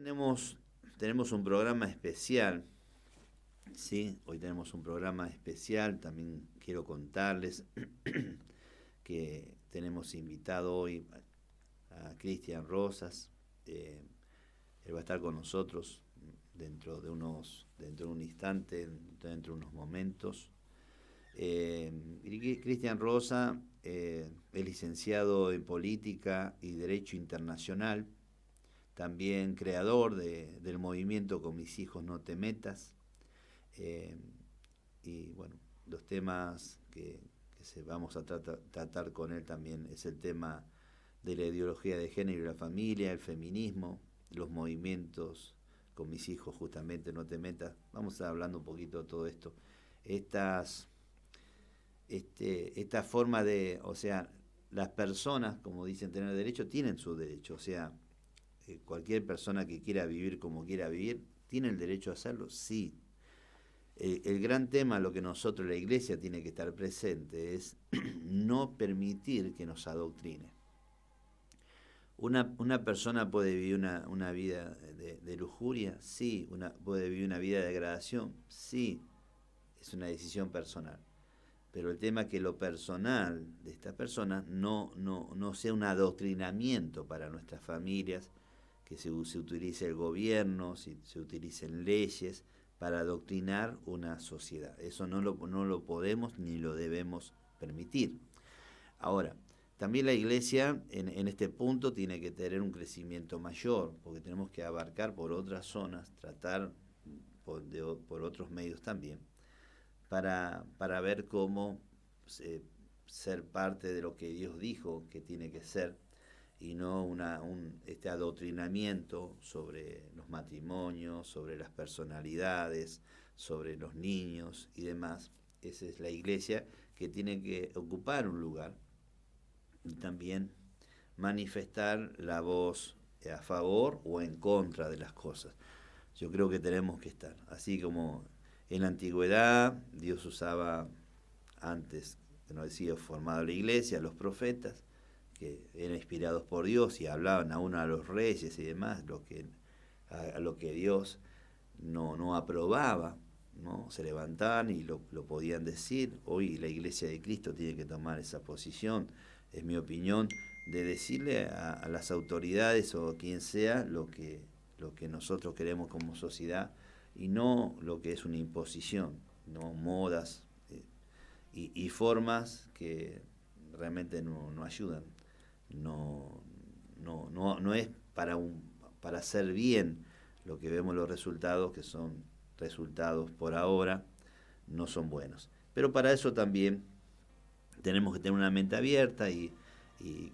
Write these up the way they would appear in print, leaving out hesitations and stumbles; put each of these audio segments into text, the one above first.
tenemos un programa especial, ¿sí? Hoy tenemos un programa especial, también quiero contarles que tenemos invitado hoy a Cristian Rosas. Él va a estar con nosotros dentro de un instante, dentro de unos momentos. Cristian Rosa es licenciado en Política y Derecho Internacional, también creador del movimiento Con mis hijos no te metas. Y bueno, los temas que vamos a tratar con él también es el tema de la ideología de género y la familia, el feminismo, los movimientos Con mis hijos justamente no te metas. Vamos a estar hablando un poquito de todo esto. Esta forma de, o sea, las personas, como dicen tener derecho, tienen su derecho. O sea, cualquier persona que quiera vivir como quiera vivir, ¿tiene el derecho a hacerlo? Sí. El gran tema, lo que nosotros, la Iglesia, tiene que estar presente es no permitir que nos adoctrine. Una persona puede vivir una vida de lujuria, sí. Puede vivir una vida de degradación, sí. Es una decisión personal. Pero el tema es que lo personal de estas personas no sea un adoctrinamiento para nuestras familias, que se utilice el gobierno, se utilicen leyes para adoctrinar una sociedad. Eso no lo podemos ni lo debemos permitir. Ahora, también la Iglesia en este punto tiene que tener un crecimiento mayor, porque tenemos que abarcar por otras zonas, tratar por otros medios también, para ver cómo ser parte de lo que Dios dijo que tiene que ser, y no este adoctrinamiento sobre los matrimonios, sobre las personalidades, sobre los niños y demás. Esa es la Iglesia, que tiene que ocupar un lugar y también manifestar la voz a favor o en contra de las cosas. Yo creo que tenemos que estar, así como en la antigüedad Dios usaba, antes que no decía formado la Iglesia, los profetas, que eran inspirados por Dios y hablaban a los reyes y demás, a lo que Dios no aprobaba, ¿no? Se levantaban y lo podían decir. Hoy la Iglesia de Cristo tiene que tomar esa posición, es mi opinión, de decirle a las autoridades o quien sea lo que nosotros queremos como sociedad, y no lo que es una imposición, no modas y formas que realmente no ayudan. No es para hacer bien. Lo que vemos, los resultados, que son resultados por ahora, no son buenos. Pero para eso también tenemos que tener una mente abierta y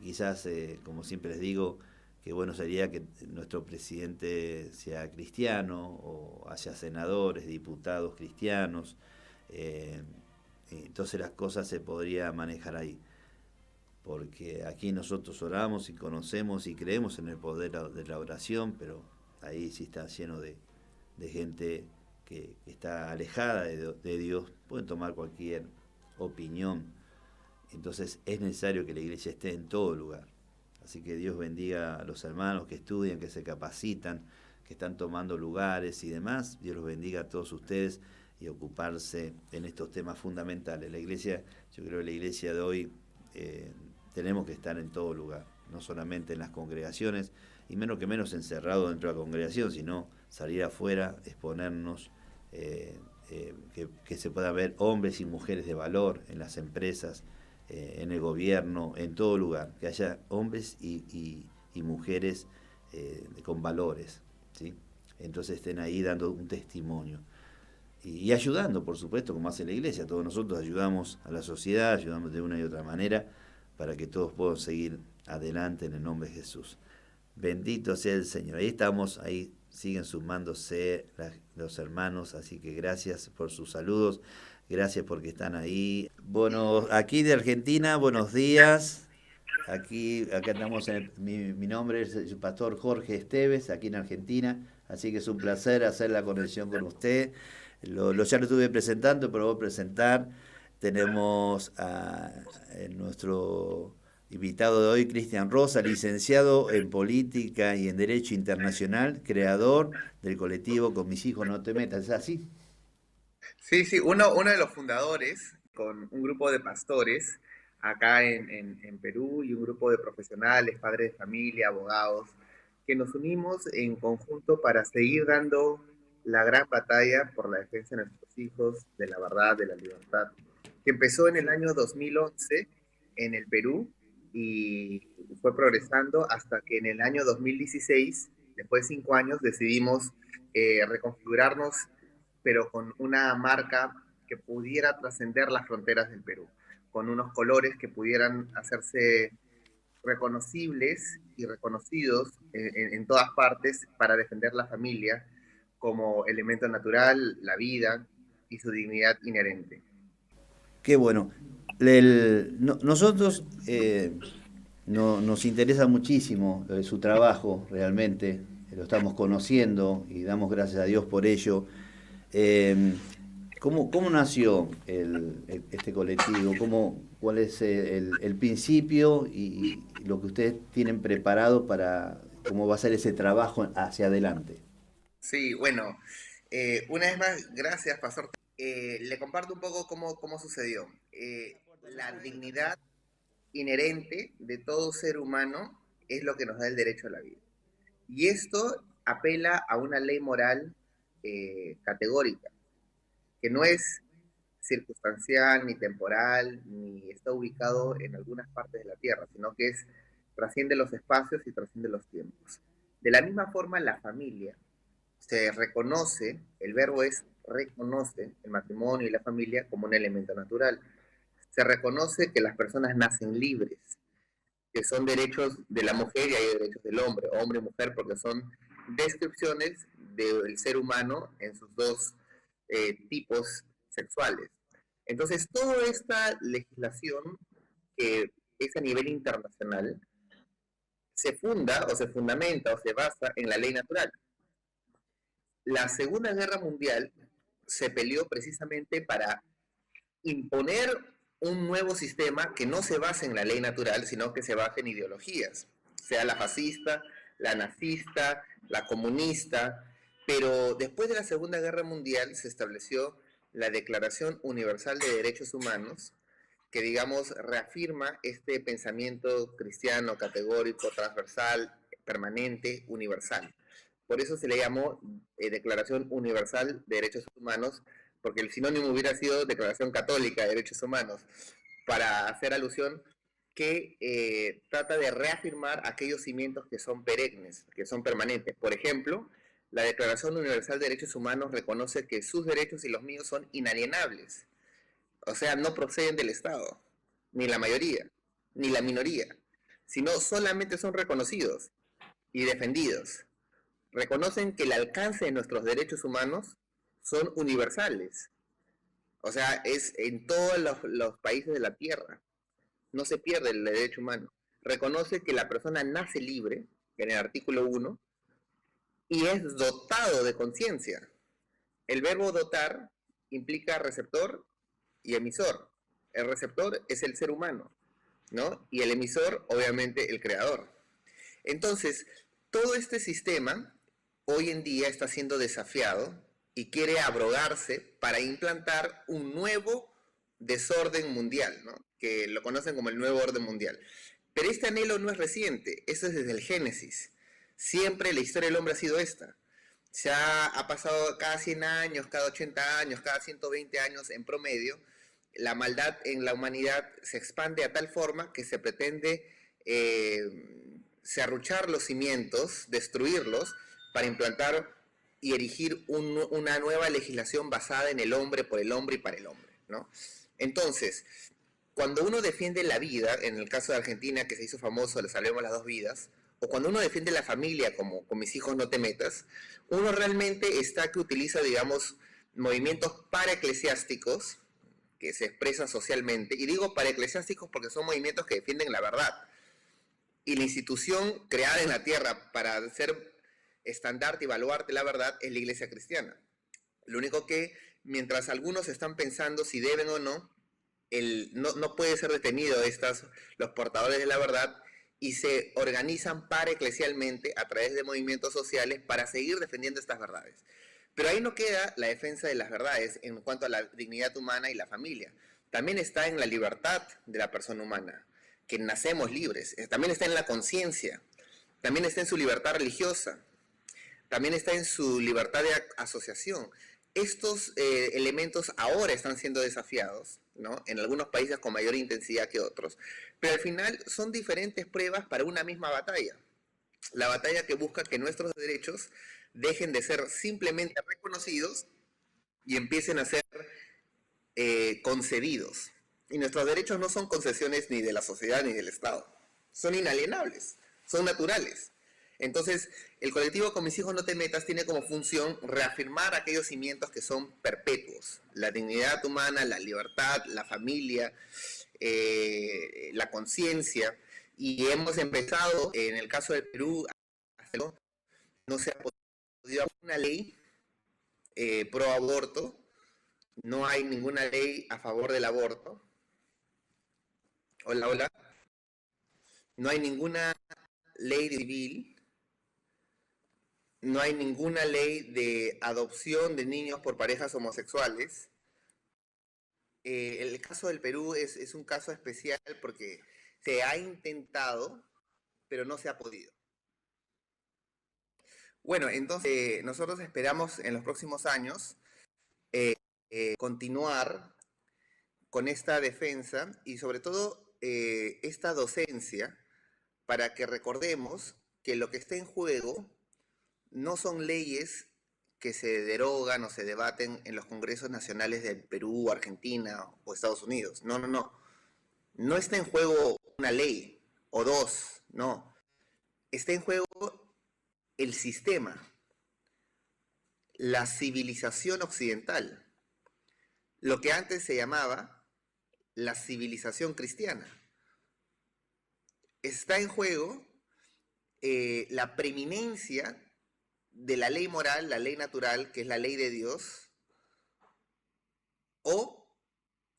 quizás, como siempre les digo, que bueno sería que nuestro presidente sea cristiano o haya senadores, diputados cristianos. Entonces las cosas se podrían manejar ahí, porque aquí nosotros oramos y conocemos y creemos en el poder de la oración, pero ahí sí está lleno de gente que está alejada de Dios, pueden tomar cualquier opinión. Entonces es necesario que la Iglesia esté en todo lugar. Así que Dios bendiga a los hermanos que estudian, que se capacitan, que están tomando lugares y demás. Dios los bendiga a todos ustedes y ocuparse en estos temas fundamentales. La Iglesia, yo creo que la Iglesia de hoy tenemos que estar en todo lugar, no solamente en las congregaciones, y menos encerrado dentro de la congregación, sino salir afuera, exponernos, que se pueda ver hombres y mujeres de valor en las empresas, en el gobierno, en todo lugar, que haya hombres y mujeres con valores, ¿sí? Entonces estén ahí dando un testimonio y ayudando, por supuesto, como hace la Iglesia. Todos nosotros ayudamos a la sociedad, ayudamos de una y otra manera para que todos puedan seguir adelante en el nombre de Jesús. Bendito sea el Señor. Ahí estamos, ahí siguen sumándose los hermanos, así que gracias por sus saludos, gracias porque están ahí. Bueno, aquí de Argentina, buenos días. Acá estamos, mi nombre es el pastor Jorge Esteves, aquí en Argentina, así que es un placer hacer la conexión con usted. Ya lo estuve presentando, pero voy a presentar. Tenemos a nuestro Invitado de hoy, Cristian Rosa, licenciado en Política y en Derecho Internacional, creador del colectivo Con mis hijos no te metas. ¿Es así? Sí, sí, uno de los fundadores, con un grupo de pastores acá en Perú y un grupo de profesionales, padres de familia, abogados, que nos unimos en conjunto para seguir dando la gran batalla por la defensa de nuestros hijos, de la verdad, de la libertad, que empezó en el año 2011 en el Perú y fue progresando hasta que en el año 2016, después de 5 años, decidimos reconfigurarnos pero con una marca que pudiera trascender las fronteras del Perú, con unos colores que pudieran hacerse reconocibles y reconocidos en todas partes para defender la familia como elemento natural, la vida y su dignidad inherente. Qué bueno. Nosotros nos interesa muchísimo su trabajo, realmente. Lo estamos conociendo y damos gracias a Dios por ello. Eh, ¿Cómo nació este colectivo? ¿Cuál es el principio y lo que ustedes tienen preparado para cómo va a ser ese trabajo hacia adelante? Sí, bueno, una vez más, gracias, Pastor. Le comparto un poco cómo sucedió. La dignidad inherente de todo ser humano es lo que nos da el derecho a la vida. Y esto apela a una ley moral categórica, que no es circunstancial, ni temporal, ni está ubicado en algunas partes de la Tierra, sino que trasciende los espacios y trasciende los tiempos. De la misma forma, la familia se reconoce, el verbo es reconoce el matrimonio y la familia como un elemento natural. Se reconoce que las personas nacen libres, que son derechos de la mujer y hay derechos del hombre y mujer, porque son descripciones del ser humano en sus dos tipos sexuales. Entonces, toda esta legislación que es a nivel internacional se funda o se fundamenta o se basa en la ley natural. La Segunda Guerra Mundial se peleó precisamente para imponer un nuevo sistema que no se base en la ley natural, sino que se base en ideologías, sea la fascista, la nazista, la comunista, pero después de la Segunda Guerra Mundial se estableció la Declaración Universal de Derechos Humanos, que digamos reafirma este pensamiento cristiano categórico, transversal, permanente, universal. Por eso se le llamó Declaración Universal de Derechos Humanos, porque el sinónimo hubiera sido Declaración Católica de Derechos Humanos, para hacer alusión que trata de reafirmar aquellos cimientos que son perennes, que son permanentes. Por ejemplo, la Declaración Universal de Derechos Humanos reconoce que sus derechos y los míos son inalienables, o sea, no proceden del Estado, ni la mayoría, ni la minoría, sino solamente son reconocidos y defendidos. Reconocen que el alcance de nuestros derechos humanos son universales. O sea, es en todos los países de la Tierra. No se pierde el derecho humano. Reconoce que la persona nace libre, en el artículo 1, y es dotado de conciencia. El verbo dotar implica receptor y emisor. El receptor es el ser humano, ¿no? Y el emisor, obviamente, el creador. Entonces, todo este sistema hoy en día está siendo desafiado y quiere abrogarse para implantar un nuevo desorden mundial, ¿no? Que lo conocen como el nuevo orden mundial. Pero este anhelo no es reciente, eso es desde el Génesis. Siempre la historia del hombre ha sido esta. Ya ha pasado cada 100 años, cada 80 años, cada 120 años en promedio, la maldad en la humanidad se expande a tal forma que se pretende serruchar los cimientos, destruirlos, para implantar y erigir una nueva legislación basada en el hombre, por el hombre y para el hombre, ¿no? Entonces, cuando uno defiende la vida, en el caso de Argentina, que se hizo famoso, le salvemos las dos vidas, o cuando uno defiende la familia, como con mis hijos no te metas, uno realmente está que utiliza, digamos, movimientos paraeclesiásticos que se expresan socialmente, y digo paraeclesiásticos porque son movimientos que defienden la verdad, y la institución creada en la tierra para ser estandarte y evaluarte la verdad es la iglesia cristiana. Lo único que, mientras algunos están pensando si deben o no, no puede ser detenido los portadores de la verdad, y se organizan paraeclesialmente a través de movimientos sociales para seguir defendiendo estas verdades. Pero ahí no queda la defensa de las verdades en cuanto a la dignidad humana y la familia. También está en la libertad de la persona humana, que nacemos libres. También está en la conciencia. También está en su libertad religiosa. También está en su libertad de asociación. Estos elementos ahora están siendo desafiados, ¿no? En algunos países con mayor intensidad que otros. Pero al final son diferentes pruebas para una misma batalla. La batalla que busca que nuestros derechos dejen de ser simplemente reconocidos y empiecen a ser concedidos. Y nuestros derechos no son concesiones ni de la sociedad ni del Estado. Son inalienables, son naturales. Entonces, el colectivo Con Mis Hijos No Te Metas tiene como función reafirmar aquellos cimientos que son perpetuos. La dignidad humana, la libertad, la familia, la conciencia. Y hemos empezado, en el caso del Perú, no se ha podido hacer una ley pro aborto, no hay ninguna ley a favor del aborto. Hola, hola. No hay ninguna ley civil, no hay ninguna ley de adopción de niños por parejas homosexuales. El caso del Perú es un caso especial porque se ha intentado, pero no se ha podido. Bueno, entonces nosotros esperamos en los próximos años continuar con esta defensa y sobre todo esta docencia para que recordemos que lo que está en juego no son leyes que se derogan o se debaten en los congresos nacionales de Perú, Argentina o Estados Unidos. No, no, no. No está en juego una ley o dos, no. Está en juego el sistema, la civilización occidental, lo que antes se llamaba la civilización cristiana. Está en juego la preeminencia de la ley moral, la ley natural, que es la ley de Dios, o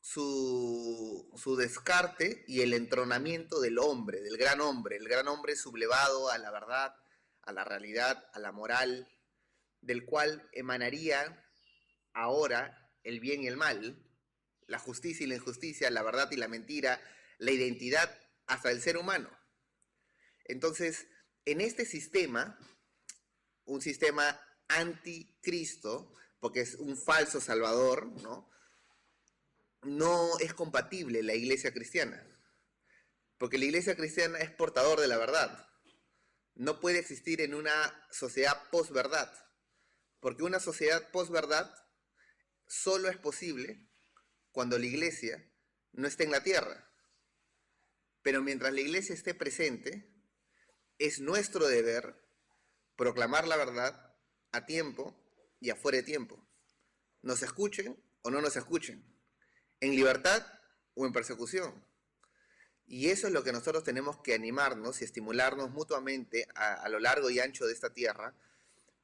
su descarte y el entronamiento del hombre, del gran hombre, el gran hombre sublevado a la verdad, a la realidad, a la moral, del cual emanaría ahora el bien y el mal, la justicia y la injusticia, la verdad y la mentira, la identidad hasta el ser humano. Entonces, en este sistema, un sistema anticristo, porque es un falso salvador, ¿no? No es compatible la iglesia cristiana, porque la iglesia cristiana es portador de la verdad. No puede existir en una sociedad posverdad, porque una sociedad posverdad solo es posible cuando la iglesia no esté en la tierra. Pero mientras la iglesia esté presente, es nuestro deber proclamar la verdad a tiempo y afuera de tiempo. Nos escuchen o no nos escuchen, en libertad o en persecución. Y eso es lo que nosotros tenemos que animarnos y estimularnos mutuamente a lo largo y ancho de esta tierra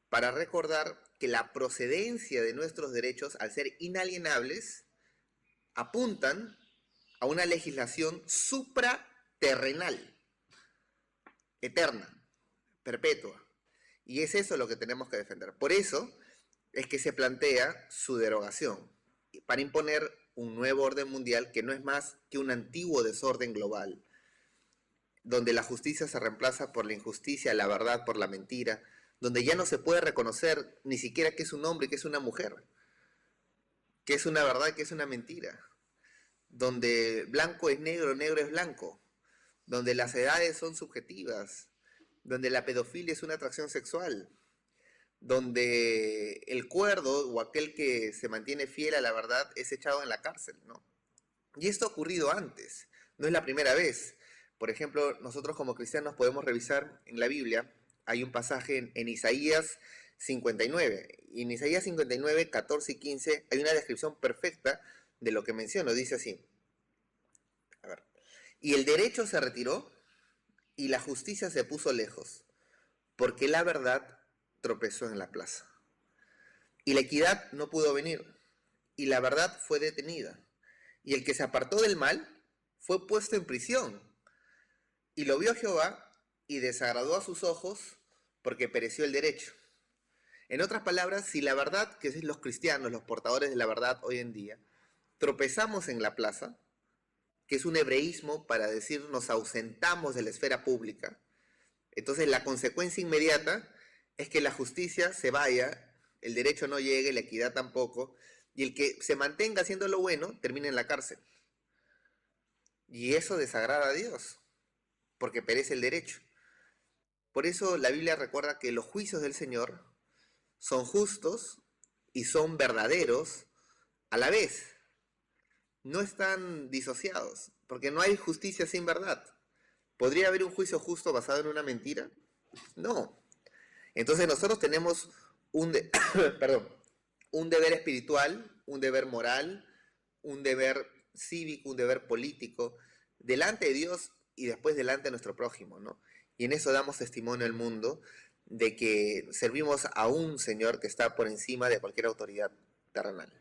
para recordar que la procedencia de nuestros derechos, al ser inalienables, apuntan a una legislación supraterrenal, eterna, perpetua. Y es eso lo que tenemos que defender. Por eso es que se plantea su derogación, para imponer un nuevo orden mundial que no es más que un antiguo desorden global, donde la justicia se reemplaza por la injusticia, la verdad por la mentira, donde ya no se puede reconocer ni siquiera que es un hombre y que es una mujer, que es una verdad y que es una mentira, donde blanco es negro, negro es blanco, donde las edades son subjetivas, donde la pedofilia es una atracción sexual, donde el cuerdo o aquel que se mantiene fiel a la verdad es echado en la cárcel, ¿no? Y esto ha ocurrido antes, no es la primera vez. Por ejemplo, nosotros como cristianos podemos revisar en la Biblia, hay un pasaje en Isaías 59, y en Isaías 59, 14 y 15 hay una descripción perfecta de lo que menciono, dice así, a ver, y el derecho se retiró y la justicia se puso lejos, porque la verdad tropezó en la plaza. Y la equidad no pudo venir, y la verdad fue detenida. Y el que se apartó del mal fue puesto en prisión. Y lo vio Jehová y desagradó a sus ojos porque pereció el derecho. En otras palabras, si la verdad, que es los cristianos, los portadores de la verdad hoy en día, tropezamos en la plaza, que es un hebreísmo para decir nos ausentamos de la esfera pública, entonces la consecuencia inmediata es que la justicia se vaya, el derecho no llegue, la equidad tampoco, y el que se mantenga haciendo lo bueno termina en la cárcel. Y eso desagrada a Dios, porque perece el derecho. Por eso la Biblia recuerda que los juicios del Señor son justos y son verdaderos a la vez. No están disociados, porque no hay justicia sin verdad. ¿Podría haber un juicio justo basado en una mentira? No. Entonces nosotros tenemos perdón, un deber espiritual, un deber moral, un deber cívico, un deber político, delante de Dios y después delante de nuestro prójimo, ¿no? Y en eso damos testimonio al mundo de que servimos a un Señor que está por encima de cualquier autoridad terrenal.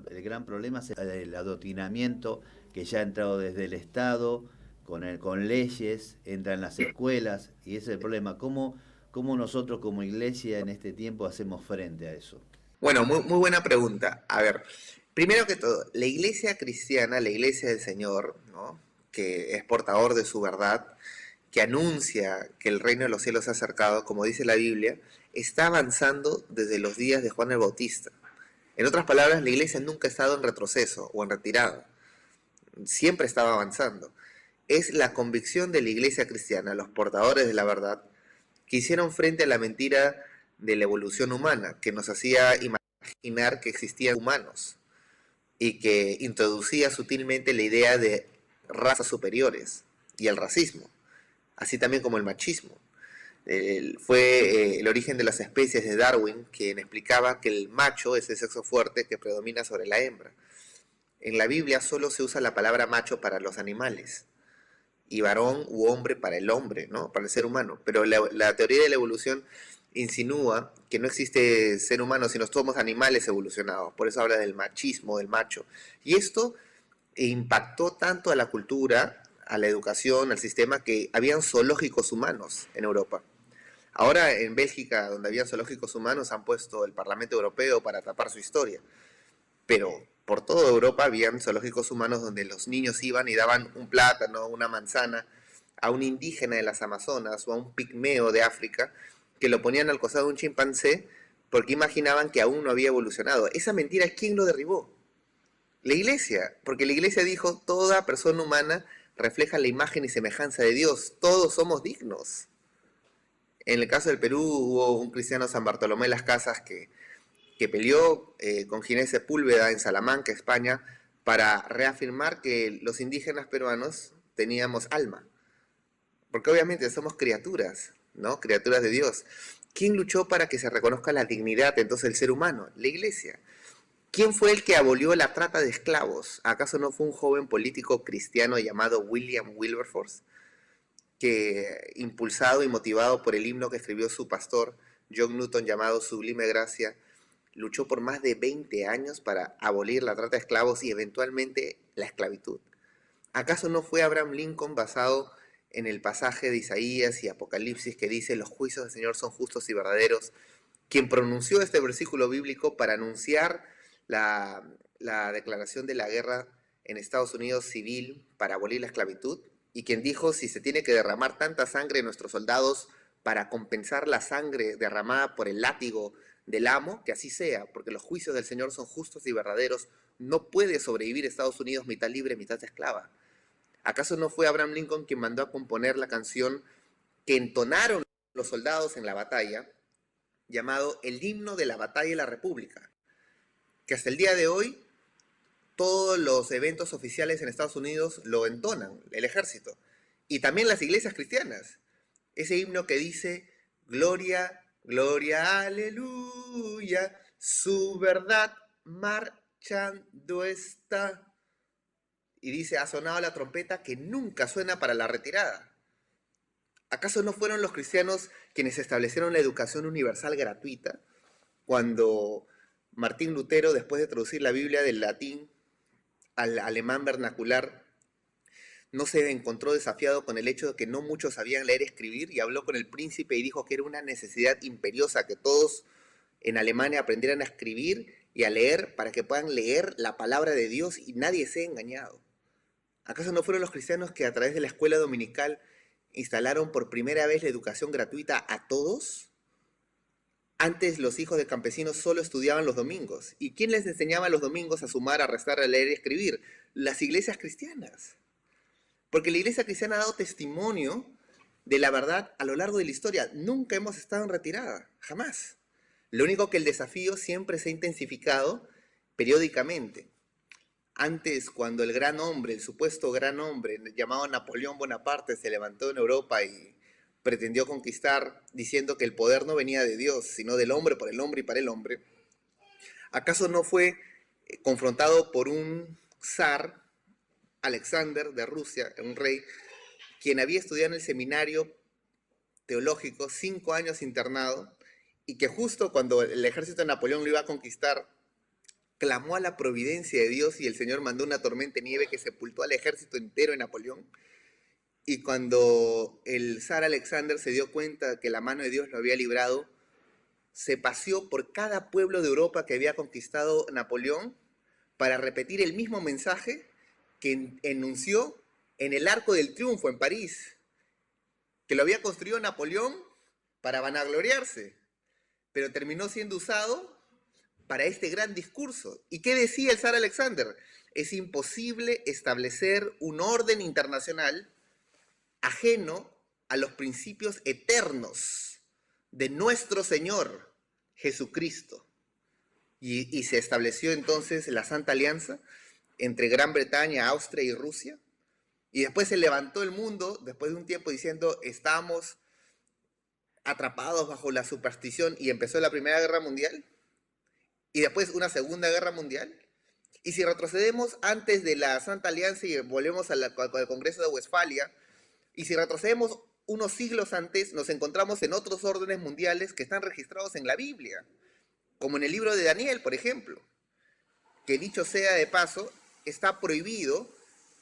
El gran problema es el adoctrinamiento que ya ha entrado desde el Estado, con leyes, entra en las escuelas, y ese es el problema. ¿Cómo nosotros como iglesia en este tiempo hacemos frente a eso? Bueno, muy buena pregunta. A ver, primero que todo, la iglesia cristiana, la iglesia del Señor, ¿no?, que es portador de su verdad, que anuncia que el reino de los cielos se ha acercado, como dice la Biblia, está avanzando desde los días de Juan el Bautista. En otras palabras, la iglesia nunca ha estado en retroceso o en retirada, siempre estaba avanzando. Es la convicción de la iglesia cristiana, los portadores de la verdad, que hicieron frente a la mentira de la evolución humana, que nos hacía imaginar que existían humanos y que introducía sutilmente la idea de razas superiores y el racismo, así también como el machismo. Fue el origen de las especies de Darwin, quien explicaba que el macho es el sexo fuerte que predomina sobre la hembra. En la Biblia solo se usa la palabra macho para los animales y varón u hombre para el hombre, ¿no?, para el ser humano. Pero la teoría de la evolución insinúa que no existe ser humano, sino somos animales evolucionados. Por eso habla del machismo, del macho. Y esto impactó tanto a la cultura, a la educación, al sistema, que habían zoológicos humanos en Europa. Ahora en Bélgica, donde había zoológicos humanos, han puesto el Parlamento Europeo para tapar su historia. Pero por toda Europa habían zoológicos humanos donde los niños iban y daban un plátano, una manzana a un indígena de las Amazonas o a un pigmeo de África, que lo ponían al costado de un chimpancé porque imaginaban que aún no había evolucionado. Esa mentira, ¿quién lo derribó? La iglesia, porque la iglesia dijo, toda persona humana refleja la imagen y semejanza de Dios, todos somos dignos. En el caso del Perú hubo un cristiano, San Bartolomé de las Casas, que peleó con Ginés Sepúlveda en Salamanca, España, para reafirmar que los indígenas peruanos teníamos alma. Porque obviamente somos criaturas, ¿no? Criaturas de Dios. ¿Quién luchó para que se reconozca la dignidad entonces del ser humano? La iglesia. ¿Quién fue el que abolió la trata de esclavos? ¿Acaso no fue un joven político cristiano llamado William Wilberforce, que, impulsado y motivado por el himno que escribió su pastor John Newton llamado Sublime Gracia, luchó por más de 20 años para abolir la trata de esclavos y eventualmente la esclavitud? ¿Acaso no fue Abraham Lincoln, basado en el pasaje de Isaías y Apocalipsis que dice los juicios del Señor son justos y verdaderos, quien pronunció este versículo bíblico para anunciar la declaración de la guerra en Estados Unidos civil para abolir la esclavitud? Y quien dijo, si se tiene que derramar tanta sangre de nuestros soldados para compensar la sangre derramada por el látigo del amo, que así sea, porque los juicios del Señor son justos y verdaderos, no puede sobrevivir Estados Unidos mitad libre, mitad esclava. ¿Acaso no fue Abraham Lincoln quien mandó a componer la canción que entonaron los soldados en la batalla, llamado El himno de la batalla de la República, que hasta el día de hoy todos los eventos oficiales en Estados Unidos lo entonan, el ejército, y también las iglesias cristianas? Ese himno que dice, gloria, gloria, aleluya, su verdad marchando está. Y dice, ha sonado la trompeta que nunca suena para la retirada. ¿Acaso no fueron los cristianos quienes establecieron la educación universal gratuita cuando Martín Lutero, después de traducir la Biblia del latín al alemán vernacular, no se encontró desafiado con el hecho de que no muchos sabían leer y escribir, y habló con el príncipe y dijo que era una necesidad imperiosa que todos en Alemania aprendieran a escribir y a leer para que puedan leer la palabra de Dios y nadie sea engañado. ¿Acaso no fueron los cristianos que a través de la escuela dominical instalaron por primera vez la educación gratuita a todos? Antes los hijos de campesinos solo estudiaban los domingos. ¿Y quién les enseñaba los domingos a sumar, a restar, a leer y escribir? Las iglesias cristianas. Porque la iglesia cristiana ha dado testimonio de la verdad a lo largo de la historia. Nunca hemos estado en retirada, jamás. Lo único que el desafío siempre se ha intensificado periódicamente. Antes, cuando el gran hombre, el supuesto gran hombre, llamado Napoleón Bonaparte, se levantó en Europa y pretendió conquistar diciendo que el poder no venía de Dios, sino del hombre, por el hombre y para el hombre, ¿acaso no fue confrontado por un zar, Alexander de Rusia, un rey, quien había estudiado en el seminario teológico, 5 años internado, y que justo cuando el ejército de Napoleón lo iba a conquistar, clamó a la providencia de Dios y el Señor mandó una tormenta de nieve que sepultó al ejército entero de Napoleón? Y cuando el zar Alexander se dio cuenta que la mano de Dios lo había librado, se paseó por cada pueblo de Europa que había conquistado Napoleón para repetir el mismo mensaje que enunció en el Arco del Triunfo en París, que lo había construido Napoleón para vanagloriarse, pero terminó siendo usado para este gran discurso. ¿Y qué decía el zar Alexander? Es imposible establecer un orden internacional ajeno a los principios eternos de nuestro Señor Jesucristo. Y se estableció entonces la Santa Alianza entre Gran Bretaña, Austria y Rusia. Y después se levantó el mundo, después de un tiempo, diciendo, estamos atrapados bajo la superstición, y empezó la Primera Guerra Mundial, y después una Segunda Guerra Mundial. Y si retrocedemos antes de la Santa Alianza y volvemos al Congreso de Westfalia, y si retrocedemos unos siglos antes, nos encontramos en otros órdenes mundiales que están registrados en la Biblia, como en el libro de Daniel, por ejemplo, que dicho sea de paso, está prohibido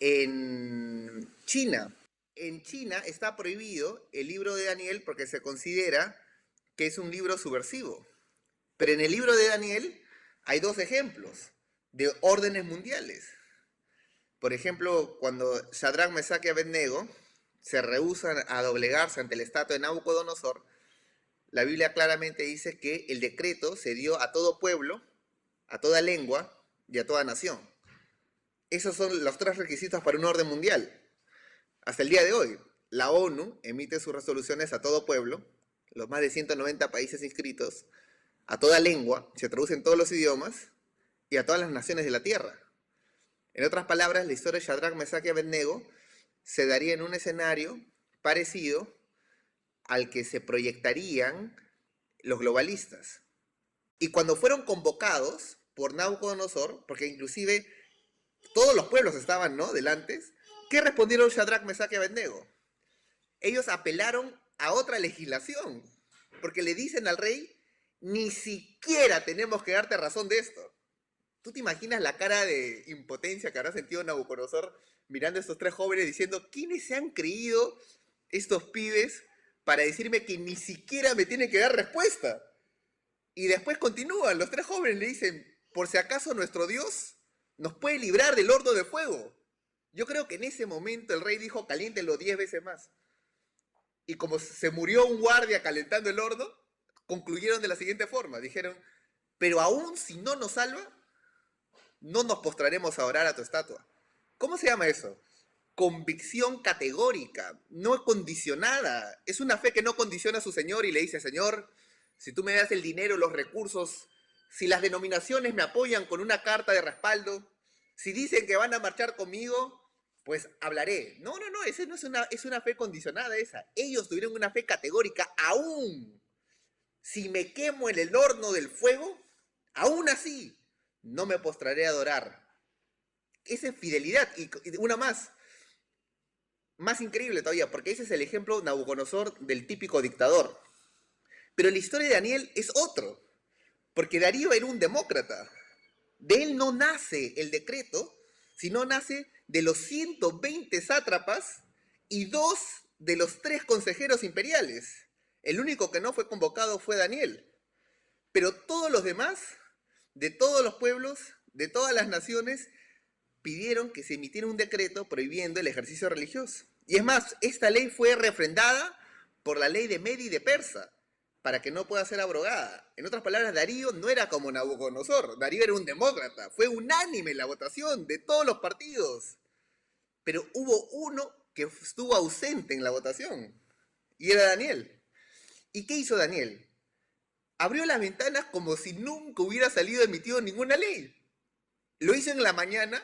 en China. En China está prohibido el libro de Daniel porque se considera que es un libro subversivo. Pero en el libro de Daniel hay 2 ejemplos de órdenes mundiales. Por ejemplo, cuando Shadrach, Mesach y Abednego se rehúsan a doblegarse ante la estatua de Nabucodonosor, la Biblia claramente dice que el decreto se dio a todo pueblo, a toda lengua y a toda nación. Esos son los 3 requisitos para un orden mundial. Hasta el día de hoy, la ONU emite sus resoluciones a todo pueblo, los más de 190 países inscritos, a toda lengua, se traducen todos los idiomas, y a todas las naciones de la tierra. En otras palabras, la historia de Shadrach, Mesach y Abednego se daría en un escenario parecido al que se proyectarían los globalistas. Y cuando fueron convocados por Nabucodonosor, porque inclusive todos los pueblos estaban, ¿no?, delante, ¿qué respondieron Shadrach, Mesach y Abednego? Ellos apelaron a otra legislación, porque le dicen al rey, ni siquiera tenemos que darte razón de esto. ¿Tú te imaginas la cara de impotencia que habrá sentido Nabucodonosor mirando a estos 3 jóvenes diciendo, ¿quiénes se han creído estos pibes para decirme que ni siquiera me tienen que dar respuesta? Y después continúan, los 3 jóvenes le dicen, por si acaso nuestro Dios nos puede librar del horno de fuego. Yo creo que en ese momento el rey dijo, caliéntenlo 10 veces más. Y como se murió un guardia calentando el horno, concluyeron de la siguiente forma. Dijeron, pero aún si no nos salva, no nos postraremos a orar a tu estatua. ¿Cómo se llama eso? Convicción categórica, no condicionada. Es una fe que no condiciona a su Señor y le dice, Señor, si tú me das el dinero, los recursos, si las denominaciones me apoyan con una carta de respaldo, si dicen que van a marchar conmigo, pues hablaré. No, esa no es una fe condicionada esa. Ellos tuvieron una fe categórica, aún si me quemo en el horno del fuego, aún así no me postraré a adorar. Esa es fidelidad. Y una más increíble todavía, porque ese es el ejemplo Nabucodonosor del típico dictador. Pero la historia de Daniel es otro, porque Darío era un demócrata. De él no nace el decreto sino nace de los 120 sátrapas y 2 de los 3 consejeros imperiales. El único que no fue convocado fue Daniel. Pero todos los demás, de todos los pueblos, de todas las naciones, pidieron que se emitiera un decreto prohibiendo el ejercicio religioso. Y es más, esta ley fue refrendada por la ley de Media y de Persa, para que no pueda ser abrogada. En otras palabras, Darío no era como Nabucodonosor. Darío era un demócrata. Fue unánime la votación de todos los partidos. Pero hubo uno que estuvo ausente en la votación, y era Daniel. ¿Y qué hizo Daniel? Abrió las ventanas como si nunca hubiera salido emitido ninguna ley. Lo hizo en la mañana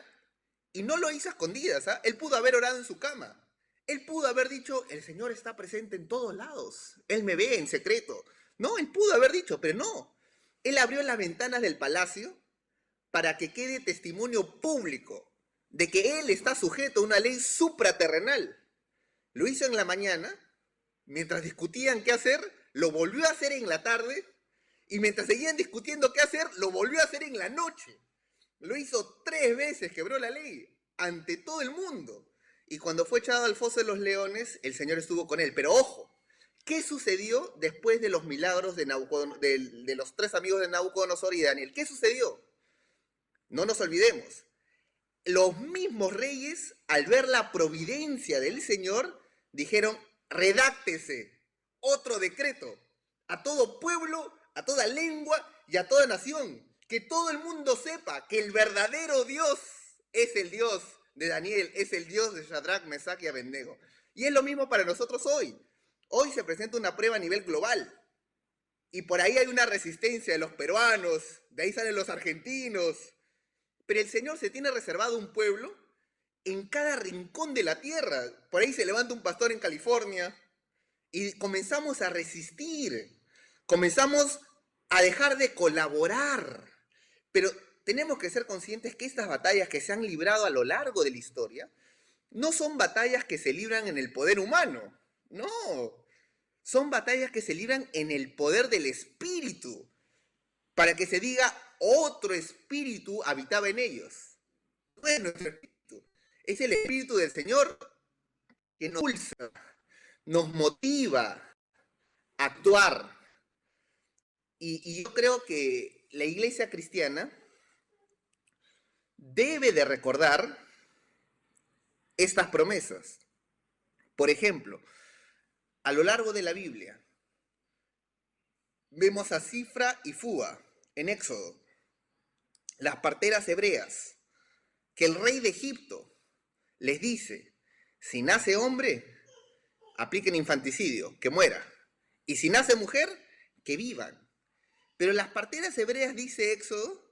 y no lo hizo a escondidas. Él pudo haber orado en su cama. Él pudo haber dicho, el Señor está presente en todos lados. Él me ve en secreto. No, él pudo haber dicho, pero no. Él abrió las ventanas del palacio para que quede testimonio público de que él está sujeto a una ley supraterrenal. Lo hizo en la mañana, mientras discutían qué hacer, lo volvió a hacer en la tarde, y mientras seguían discutiendo qué hacer, lo volvió a hacer en la noche. Lo hizo 3 veces, quebró la ley, ante todo el mundo. Y cuando fue echado al foso de los leones, el Señor estuvo con él. Pero ojo, ¿qué sucedió después de los milagros de los 3 amigos de Nabucodonosor y Daniel? ¿Qué sucedió? No nos olvidemos. Los mismos reyes, al ver la providencia del Señor, dijeron, redáctese otro decreto a todo pueblo, a toda lengua y a toda nación. Que todo el mundo sepa que el verdadero Dios es el Dios de Daniel, es el Dios de Shadrach, Mesach y Abednego. Y es lo mismo para nosotros hoy. Hoy se presenta una prueba a nivel global. Y por ahí hay una resistencia de los peruanos, de ahí salen los argentinos. Pero el Señor se tiene reservado un pueblo en cada rincón de la tierra. Por ahí se levanta un pastor en California y comenzamos a resistir. Comenzamos a dejar de colaborar. Pero tenemos que ser conscientes que estas batallas que se han librado a lo largo de la historia no son batallas que se libran en el poder humano. No. Son batallas que se libran en el poder del Espíritu. Para que se diga, otro espíritu habitaba en ellos. No es nuestro espíritu. Es el Espíritu del Señor que nos impulsa, nos motiva a actuar. Y yo creo que la iglesia cristiana debe de recordar estas promesas. Por ejemplo, a lo largo de la Biblia, vemos a Cifra y Fúa en Éxodo, las parteras hebreas, que el rey de Egipto les dice, si nace hombre, apliquen infanticidio, que muera. Y si nace mujer, que vivan. Pero las parteras hebreas, dice Éxodo,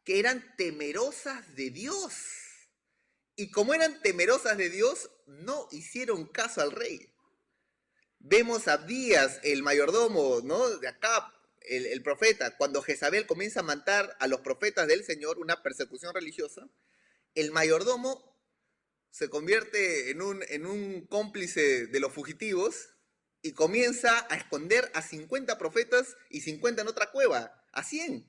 que eran temerosas de Dios. Y como eran temerosas de Dios, no hicieron caso al rey. Vemos a Abdías, el mayordomo, ¿no?, de Acab, el profeta, cuando Jezabel comienza a matar a los profetas del Señor, una persecución religiosa, el mayordomo se convierte en un cómplice de los fugitivos y comienza a esconder a 50 profetas y 50 en otra cueva, a 100.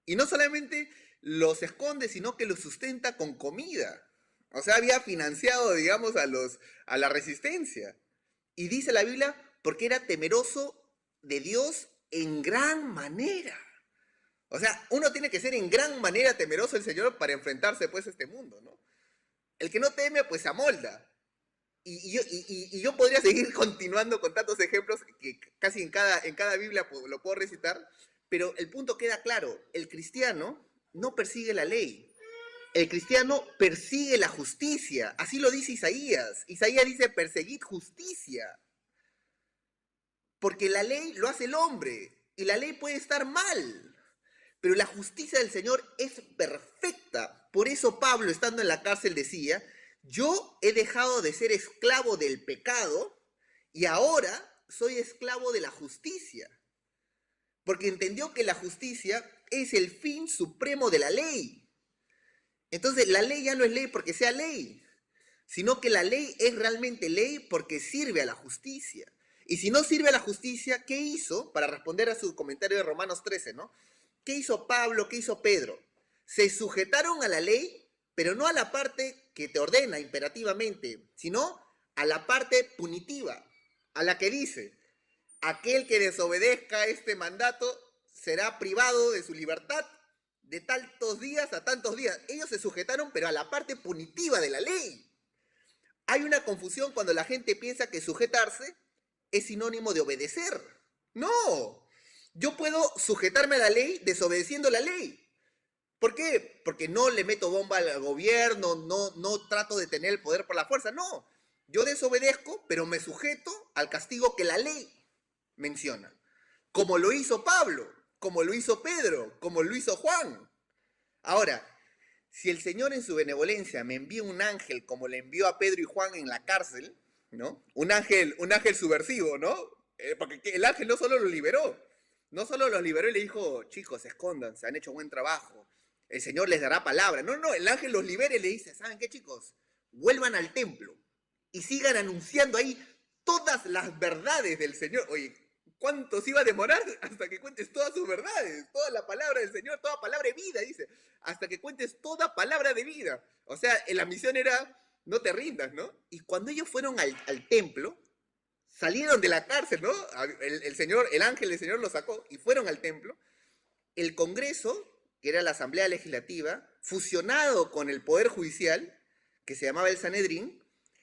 Y no solamente los esconde, sino que los sustenta con comida. O sea, había financiado, digamos, a la resistencia. Y dice la Biblia, porque era temeroso de Dios en gran manera. O sea, uno tiene que ser en gran manera temeroso del Señor para enfrentarse, pues, a este mundo, ¿no? El que no teme, pues, se amolda. Y yo podría seguir continuando con tantos ejemplos que casi en cada Biblia lo puedo recitar, pero el punto queda claro. El cristiano no persigue la ley. El cristiano persigue la justicia. Así lo dice Isaías. Isaías dice, perseguid justicia. Porque la ley lo hace el hombre. Y la ley puede estar mal. Pero la justicia del Señor es perfecta. Por eso Pablo, estando en la cárcel, decía, yo he dejado de ser esclavo del pecado y ahora soy esclavo de la justicia. Porque entendió que la justicia es el fin supremo de la ley. Entonces la ley ya no es ley porque sea ley, sino que la ley es realmente ley porque sirve a la justicia. Y si no sirve a la justicia, ¿qué hizo? Para responder a su comentario de Romanos 13, ¿no? ¿Qué hizo Pablo? ¿Qué hizo Pedro? Se sujetaron a la ley, pero no a la parte que te ordena imperativamente, sino a la parte punitiva, a la que dice, aquel que desobedezca este mandato será privado de su libertad de tantos días a tantos días. Ellos se sujetaron, pero a la parte punitiva de la ley. Hay una confusión cuando la gente piensa que sujetarse es sinónimo de obedecer. No, yo puedo sujetarme a la ley desobedeciendo la ley. ¿Por qué? Porque no le meto bomba al gobierno, no trato de tener el poder por la fuerza, no. Yo desobedezco, pero me sujeto al castigo que la ley menciona. Como lo hizo Pablo, como lo hizo Pedro, como lo hizo Juan. Ahora, si el Señor en su benevolencia me envía un ángel como le envió a Pedro y Juan en la cárcel, ¿no? Un ángel subversivo, ¿no? Porque el ángel no solo los liberó y le dijo, chicos, escóndanse, han hecho buen trabajo, el Señor les dará palabra. No, el ángel los libera y le dice, ¿saben qué, chicos? Vuelvan al templo y sigan anunciando ahí todas las verdades del Señor. Oye, ¿cuánto se iba a demorar hasta que cuentes todas sus verdades? Toda la palabra del Señor, toda palabra de vida, dice. Hasta que cuentes toda palabra de vida. O sea, la misión era, no te rindas, ¿no? Y cuando ellos fueron al templo, salieron de la cárcel, ¿no? El ángel del Señor los sacó y fueron al templo. El Congreso, que era la Asamblea Legislativa, fusionado con el Poder Judicial, que se llamaba el Sanedrín,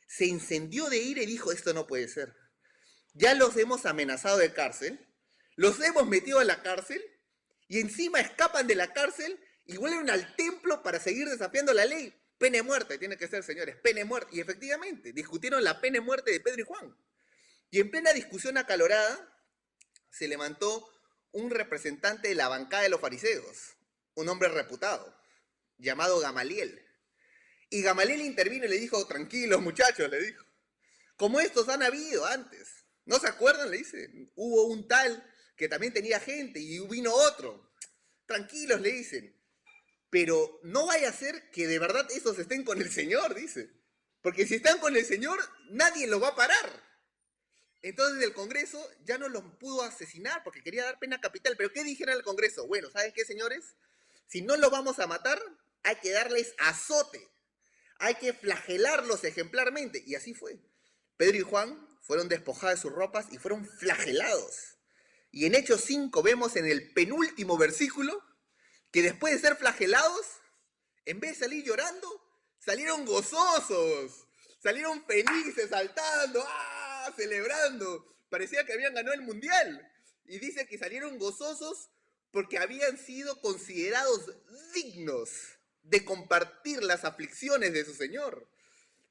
se incendió de ira y dijo, esto no puede ser. Ya los hemos amenazado de cárcel, los hemos metido a la cárcel y encima escapan de la cárcel y vuelven al templo para seguir desafiando la ley. Pena de muerte, tiene que ser, señores, pena de muerte. Y efectivamente, discutieron la pena de muerte de Pedro y Juan. Y en plena discusión acalorada, se levantó un representante de la bancada de los fariseos, un hombre reputado, llamado Gamaliel. Y Gamaliel intervino y le dijo, tranquilos muchachos, le dijo, como estos han habido antes. ¿No se acuerdan? Le dice, hubo un tal que también tenía gente y vino otro. Tranquilos, le dicen. Pero no vaya a ser que de verdad esos estén con el Señor, dice. Porque si están con el Señor, nadie los va a parar. Entonces el Congreso ya no los pudo asesinar porque quería dar pena capital. ¿Pero qué dijeron al Congreso? Bueno, ¿saben qué, señores? Si no los vamos a matar, hay que darles azote. Hay que flagelarlos ejemplarmente. Y así fue. Pedro y Juan fueron despojados de sus ropas y fueron flagelados. Y en Hechos 5 vemos en el penúltimo versículo que después de ser flagelados, en vez de salir llorando, salieron gozosos, salieron felices, saltando, celebrando. Parecía que habían ganado el mundial. Y dice que salieron gozosos porque habían sido considerados dignos de compartir las aflicciones de su Señor.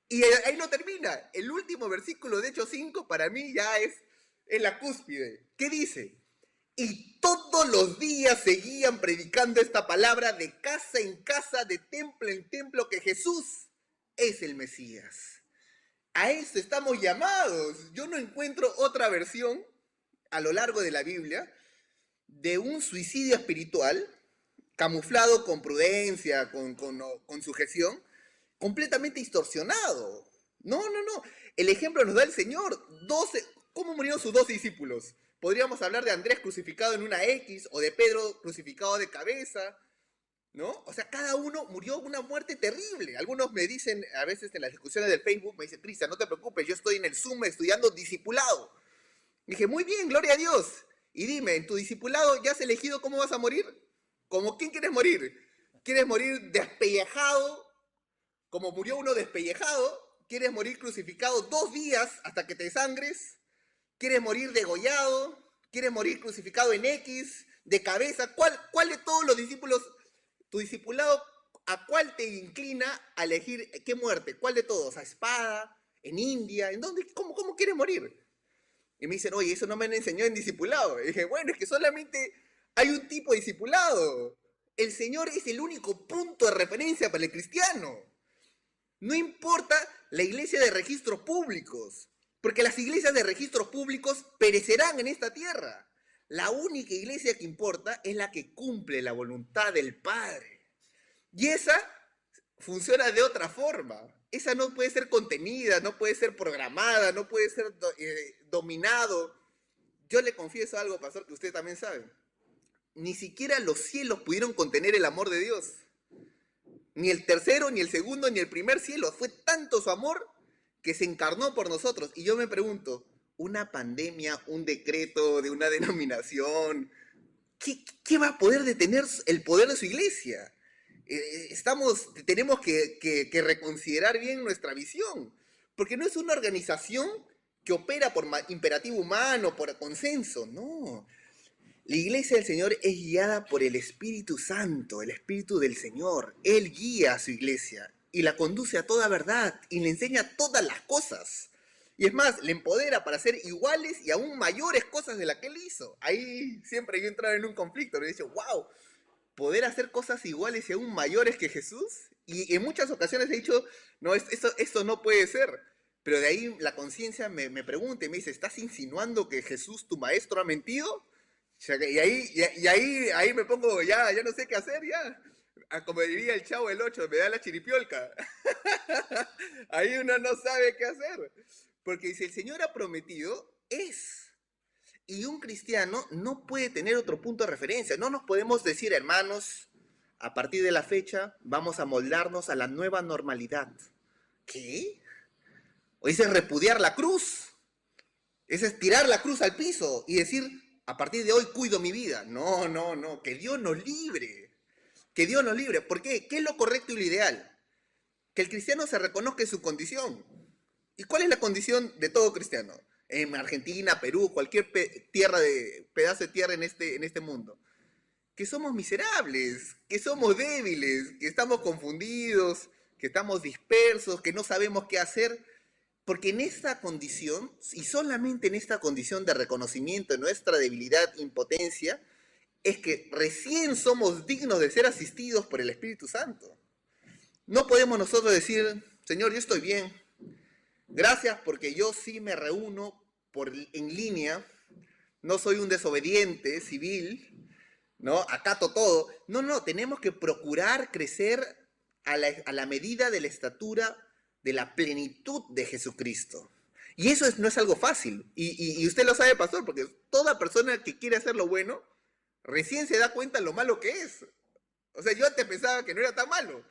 Y ahí no termina. El último versículo de Hechos 5 para mí ya es la cúspide. ¿Qué dice? Y todos los días seguían predicando esta palabra de casa en casa, de templo en templo, que Jesús es el Mesías. A eso estamos llamados. Yo no encuentro otra versión a lo largo de la Biblia de un suicidio espiritual camuflado con prudencia, con sujeción, completamente distorsionado. No. El ejemplo nos da el Señor. ¿Cómo murieron sus 12 discípulos? Podríamos hablar de Andrés crucificado en una X o de Pedro crucificado de cabeza, ¿no? O sea, cada uno murió una muerte terrible. Algunos me dicen, a veces en las discusiones del Facebook, me dicen, Cristian, no te preocupes, yo estoy en el Zoom estudiando discipulado. Y dije, muy bien, gloria a Dios. Y dime, ¿en tu discipulado ya has elegido cómo vas a morir? ¿Cómo quién quieres morir? ¿Quieres morir despellejado? Como murió uno despellejado. ¿Quieres morir crucificado 2 días hasta que te desangres? ¿Quieres morir degollado? ¿Quieres morir crucificado en X? ¿De cabeza? ¿Cuál de todos los discípulos, tu discipulado, a cuál te inclina a elegir qué muerte? ¿Cuál de todos? ¿A espada? ¿En India? ¿En dónde? ¿Cómo quieres morir? Y me dicen, oye, eso no me han enseñado en discipulado. Y dije, bueno, es que solamente hay un tipo de discipulado. El Señor es el único punto de referencia para el cristiano. No importa la iglesia de registros públicos, porque las iglesias de registros públicos perecerán en esta tierra. La única iglesia que importa es la que cumple la voluntad del Padre. Y esa funciona de otra forma. Esa no puede ser contenida, no puede ser programada, no puede ser dominado. Yo le confieso algo, pastor, que usted también sabe. Ni siquiera los cielos pudieron contener el amor de Dios. Ni el tercero, ni el segundo, ni el primer cielo. Fue tanto su amor que se encarnó por nosotros. Y yo me pregunto, una pandemia, un decreto de una denominación, ¿qué va a poder detener el poder de su iglesia? Tenemos que reconsiderar bien nuestra visión, porque no es una organización que opera por imperativo humano, por consenso, no. La iglesia del Señor es guiada por el Espíritu Santo, el Espíritu del Señor. Él guía a su iglesia y la conduce a toda verdad y le enseña todas las cosas. Y es más, le empodera para hacer iguales y aún mayores cosas de las que él hizo. Ahí siempre yo entraba en un conflicto, le dije, wow, poder hacer cosas iguales y aún mayores que Jesús. Y en muchas ocasiones he dicho, no, esto no puede ser. Pero de ahí la conciencia me pregunta y me dice, ¿estás insinuando que Jesús, tu maestro, ha mentido? Y ahí me pongo, ya no sé qué hacer, ya. Como diría el Chavo el 8, me da la chiripiolca. Ahí uno no sabe qué hacer. Porque si el Señor ha prometido, es. Y un cristiano no puede tener otro punto de referencia. No nos podemos decir, hermanos, a partir de la fecha vamos a moldarnos a la nueva normalidad. ¿Qué? O ese es repudiar la cruz. Ese es tirar la cruz al piso y decir, a partir de hoy cuido mi vida. No, que Dios nos libre. Que Dios nos libre. ¿Por qué? ¿Qué es lo correcto y lo ideal? Que el cristiano se reconozca en su condición. ¿Y cuál es la condición de todo cristiano? En Argentina, Perú, cualquier pedazo de tierra en este mundo. Que somos miserables, que somos débiles, que estamos confundidos, que estamos dispersos, que no sabemos qué hacer. Porque en esta condición, y solamente en esta condición de reconocimiento de nuestra debilidad, impotencia, es que recién somos dignos de ser asistidos por el Espíritu Santo. No podemos nosotros decir, Señor, yo estoy bien. Gracias porque yo sí me reúno en línea. No soy un desobediente civil, ¿no? Acato todo. No, tenemos que procurar crecer a la medida de la estatura de la plenitud de Jesucristo. Y eso no es algo fácil. Y usted lo sabe, pastor, porque toda persona que quiere hacer lo bueno, recién se da cuenta lo malo que es. O sea, yo antes pensaba que no era tan malo,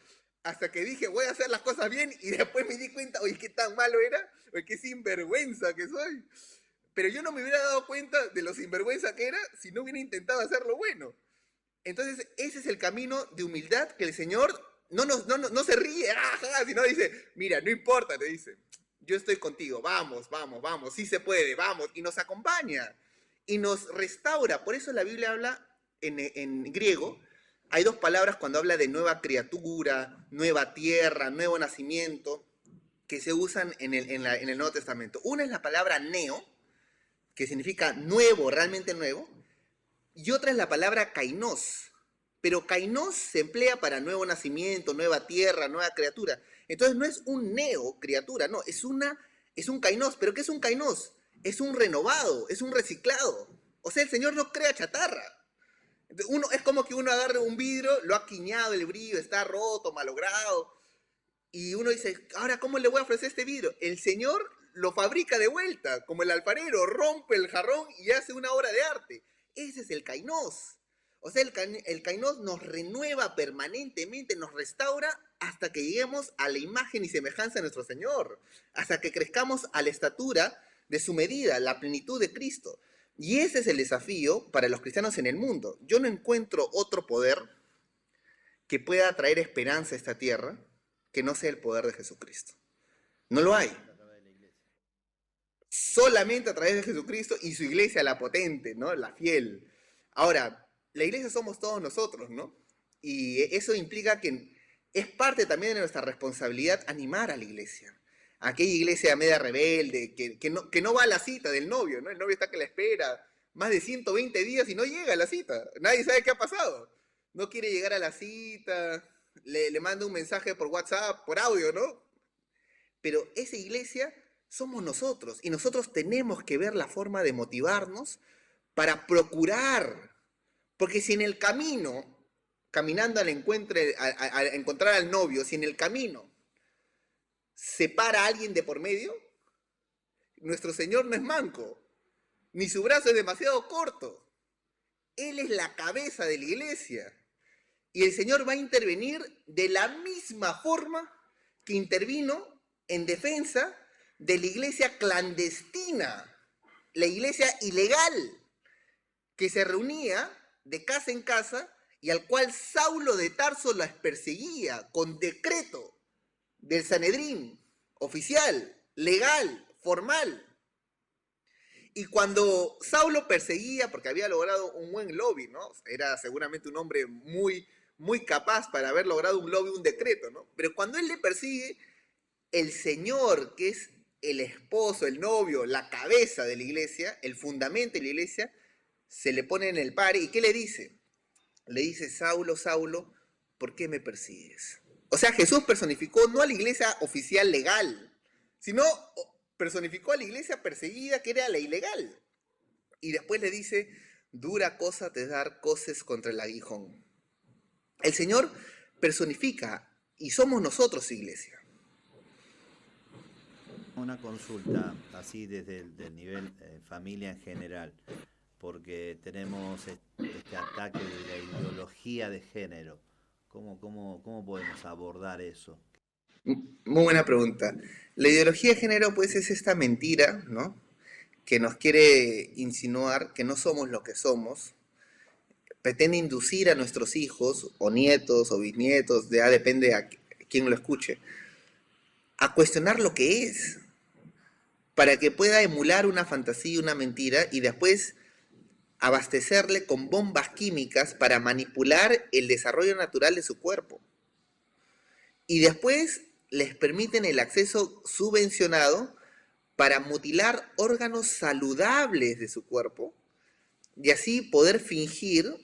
hasta que dije, voy a hacer las cosas bien, y después me di cuenta, oye, qué tan malo era, oye, qué sinvergüenza que soy. Pero yo no me hubiera dado cuenta de lo sinvergüenza que era si no hubiera intentado hacer lo bueno. Entonces, ese es el camino de humildad que el Señor no se ríe, sino dice, mira, no importa, te dice, yo estoy contigo, vamos, sí se puede, vamos, y nos acompaña, y nos restaura. Por eso la Biblia habla en griego, hay dos palabras cuando habla de nueva criatura, nueva tierra, nuevo nacimiento, que se usan en el Nuevo Testamento. Una es la palabra neo, que significa nuevo, realmente nuevo, y otra es la palabra kainos. Pero kainos se emplea para nuevo nacimiento, nueva tierra, nueva criatura. Entonces no es un neo criatura, no, es un kainos. ¿Pero qué es un kainos? Es un renovado, es un reciclado. O sea, el Señor no crea chatarra. Es como que uno agarre un vidrio, lo ha quiñado el brillo, está roto, malogrado, y uno dice, ahora, ¿cómo le voy a ofrecer este vidrio? El Señor lo fabrica de vuelta, como el alfarero, rompe el jarrón y hace una obra de arte. Ese es el kainos. O sea, el kainos nos renueva permanentemente, nos restaura hasta que lleguemos a la imagen y semejanza de nuestro Señor, hasta que crezcamos a la estatura de su medida, la plenitud de Cristo. Y ese es el desafío para los cristianos en el mundo. Yo no encuentro otro poder que pueda traer esperanza a esta tierra que no sea el poder de Jesucristo. No lo hay. Solamente a través de Jesucristo y su iglesia, la potente, ¿no? La fiel. Ahora, la iglesia somos todos nosotros, ¿no? Y eso implica que es parte también de nuestra responsabilidad animar a la iglesia. Aquella iglesia media rebelde, que no va a la cita del novio, ¿no? El novio está que la espera más de 120 días y no llega a la cita. Nadie sabe qué ha pasado. No quiere llegar a la cita, le manda un mensaje por WhatsApp, por audio, ¿no? Pero esa iglesia somos nosotros y nosotros tenemos que ver la forma de motivarnos para procurar. Porque si en el camino, caminando al a encontrar al novio, si en el camino se para alguien de por medio, nuestro Señor no es manco, ni su brazo es demasiado corto. Él es la cabeza de la iglesia. Y el Señor va a intervenir de la misma forma que intervino en defensa de la iglesia clandestina, la iglesia ilegal, que se reunía de casa en casa y al cual Saulo de Tarso las perseguía con decreto del Sanedrín, oficial, legal, formal. Y cuando Saulo perseguía, porque había logrado un buen lobby, ¿no? Era seguramente un hombre muy, muy capaz para haber logrado un lobby, un decreto, ¿no? Pero cuando él le persigue, el Señor, que es el esposo, el novio, la cabeza de la iglesia, el fundamento de la iglesia, se le pone en el par. ¿Y qué le dice? Le dice: Saulo, Saulo, ¿por qué me persigues? O sea, Jesús personificó no a la iglesia oficial legal, sino personificó a la iglesia perseguida, que era la ilegal. Y después le dice: dura cosa te dar coces contra el aguijón. El Señor personifica, y somos nosotros iglesia. Una consulta así desde el nivel familia en general, porque tenemos este ataque de la ideología de género. ¿Cómo podemos abordar eso? Muy buena pregunta. La ideología de género, pues, es esta mentira, ¿no? Que nos quiere insinuar que no somos lo que somos, pretende inducir a nuestros hijos, o nietos, o bisnietos, ya depende a quién lo escuche, a cuestionar lo que es, para que pueda emular una fantasía, una mentira, y después abastecerle con bombas químicas para manipular el desarrollo natural de su cuerpo. Y después les permiten el acceso subvencionado para mutilar órganos saludables de su cuerpo y así poder fingir